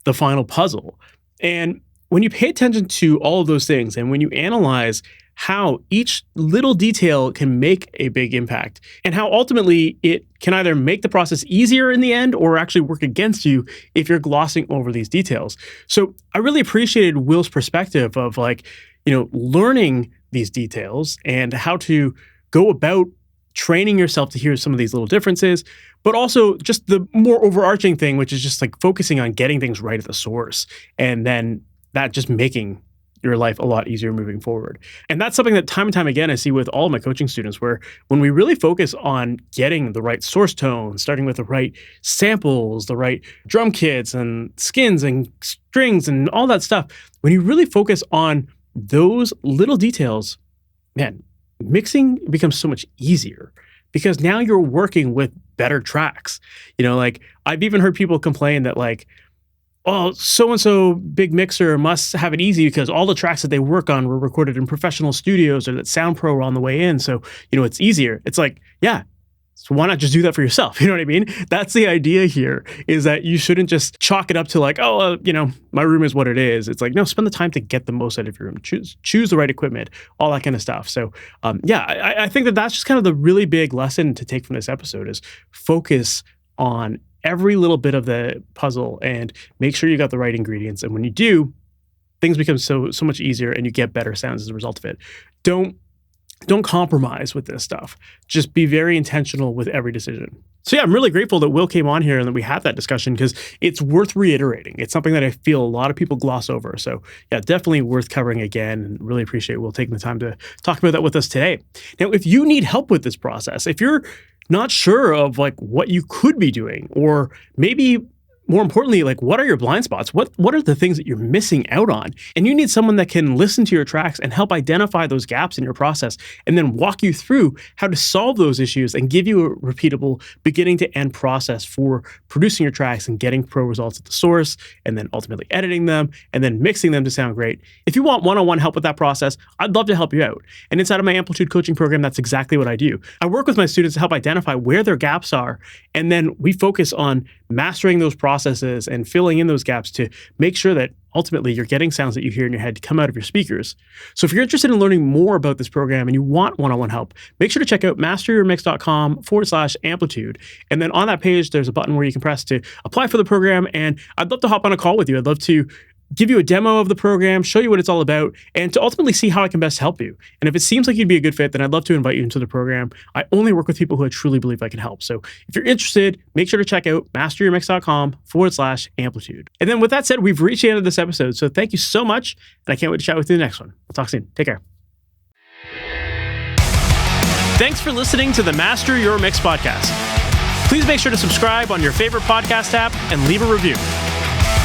the final puzzle. And when you pay attention to all of those things, and when you analyze how each little detail can make a big impact, and how ultimately it can either make the process easier in the end or actually work against you if you're glossing over these details. So I really appreciated Will's perspective of, like, you know, learning these details and how to go about training yourself to hear some of these little differences, but also just the more overarching thing, which is just like focusing on getting things right at the source, and then that just making your life a lot easier moving forward. And that's something that time and time again I see with all of my coaching students, where when we really focus on getting the right source tone, starting with the right samples, the right drum kits and skins and strings and all that stuff, when you really focus on those little details, man, mixing becomes so much easier, because now you're working with better tracks. You know, like, I've even heard people complain that, like, oh, so-and-so big mixer must have it easy because all the tracks that they work on were recorded in professional studios, or that Sound Pro were on the way in. So, you know, it's easier. It's like, yeah, so why not just do that for yourself? You know what I mean? That's the idea here, is that you shouldn't just chalk it up to like, oh, you know, my room is what it is. It's like, no, spend the time to get the most out of your room. Choose the right equipment, all that kind of stuff. So, yeah, I think that that's just kind of the really big lesson to take from this episode, is focus on every little bit of the puzzle and make sure you got the right ingredients. And when you do, things become so much easier, and you get better sounds as a result of it. Don't compromise with this stuff. Just be very intentional with every decision. So yeah, I'm really grateful that Will came on here and that we had that discussion, because it's worth reiterating. It's something that I feel a lot of people gloss over. So yeah, definitely worth covering again, and really appreciate Will taking the time to talk about that with us today. Now, if you need help with this process, if you're not sure of like what you could be doing, or maybe more importantly, like, what are your blind spots? What are the things that you're missing out on? And you need someone that can listen to your tracks and help identify those gaps in your process, and then walk you through how to solve those issues and give you a repeatable beginning to end process for producing your tracks and getting pro results at the source, and then ultimately editing them and then mixing them to sound great. If you want one-on-one help with that process, I'd love to help you out. And inside of my Amplitude coaching program, that's exactly what I do. I work with my students to help identify where their gaps are, and then we focus on mastering those processes processes and filling in those gaps to make sure that ultimately you're getting sounds that you hear in your head to come out of your speakers. So if you're interested in learning more about this program and you want one-on-one help, make sure to check out masteryourmix.com/amplitude. And then on that page, there's a button where you can press to apply for the program. And I'd love to hop on a call with you. I'd love to give you a demo of the program, show you what it's all about, and to ultimately see how I can best help you. And if it seems like you'd be a good fit, then I'd love to invite you into the program. I only work with people who I truly believe I can help. So if you're interested, make sure to check out masteryourmix.com/amplitude. And then with that said, we've reached the end of this episode. So thank you so much. And I can't wait to chat with you in the next one. We'll talk soon. Take care. Thanks for listening to the Master Your Mix podcast. Please make sure to subscribe on your favorite podcast app and leave a review.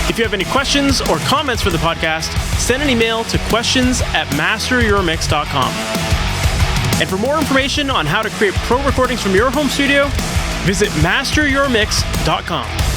If you have any questions or comments for the podcast, send an email to questions@masteryourmix.com. And for more information on how to create pro recordings from your home studio, visit masteryourmix.com.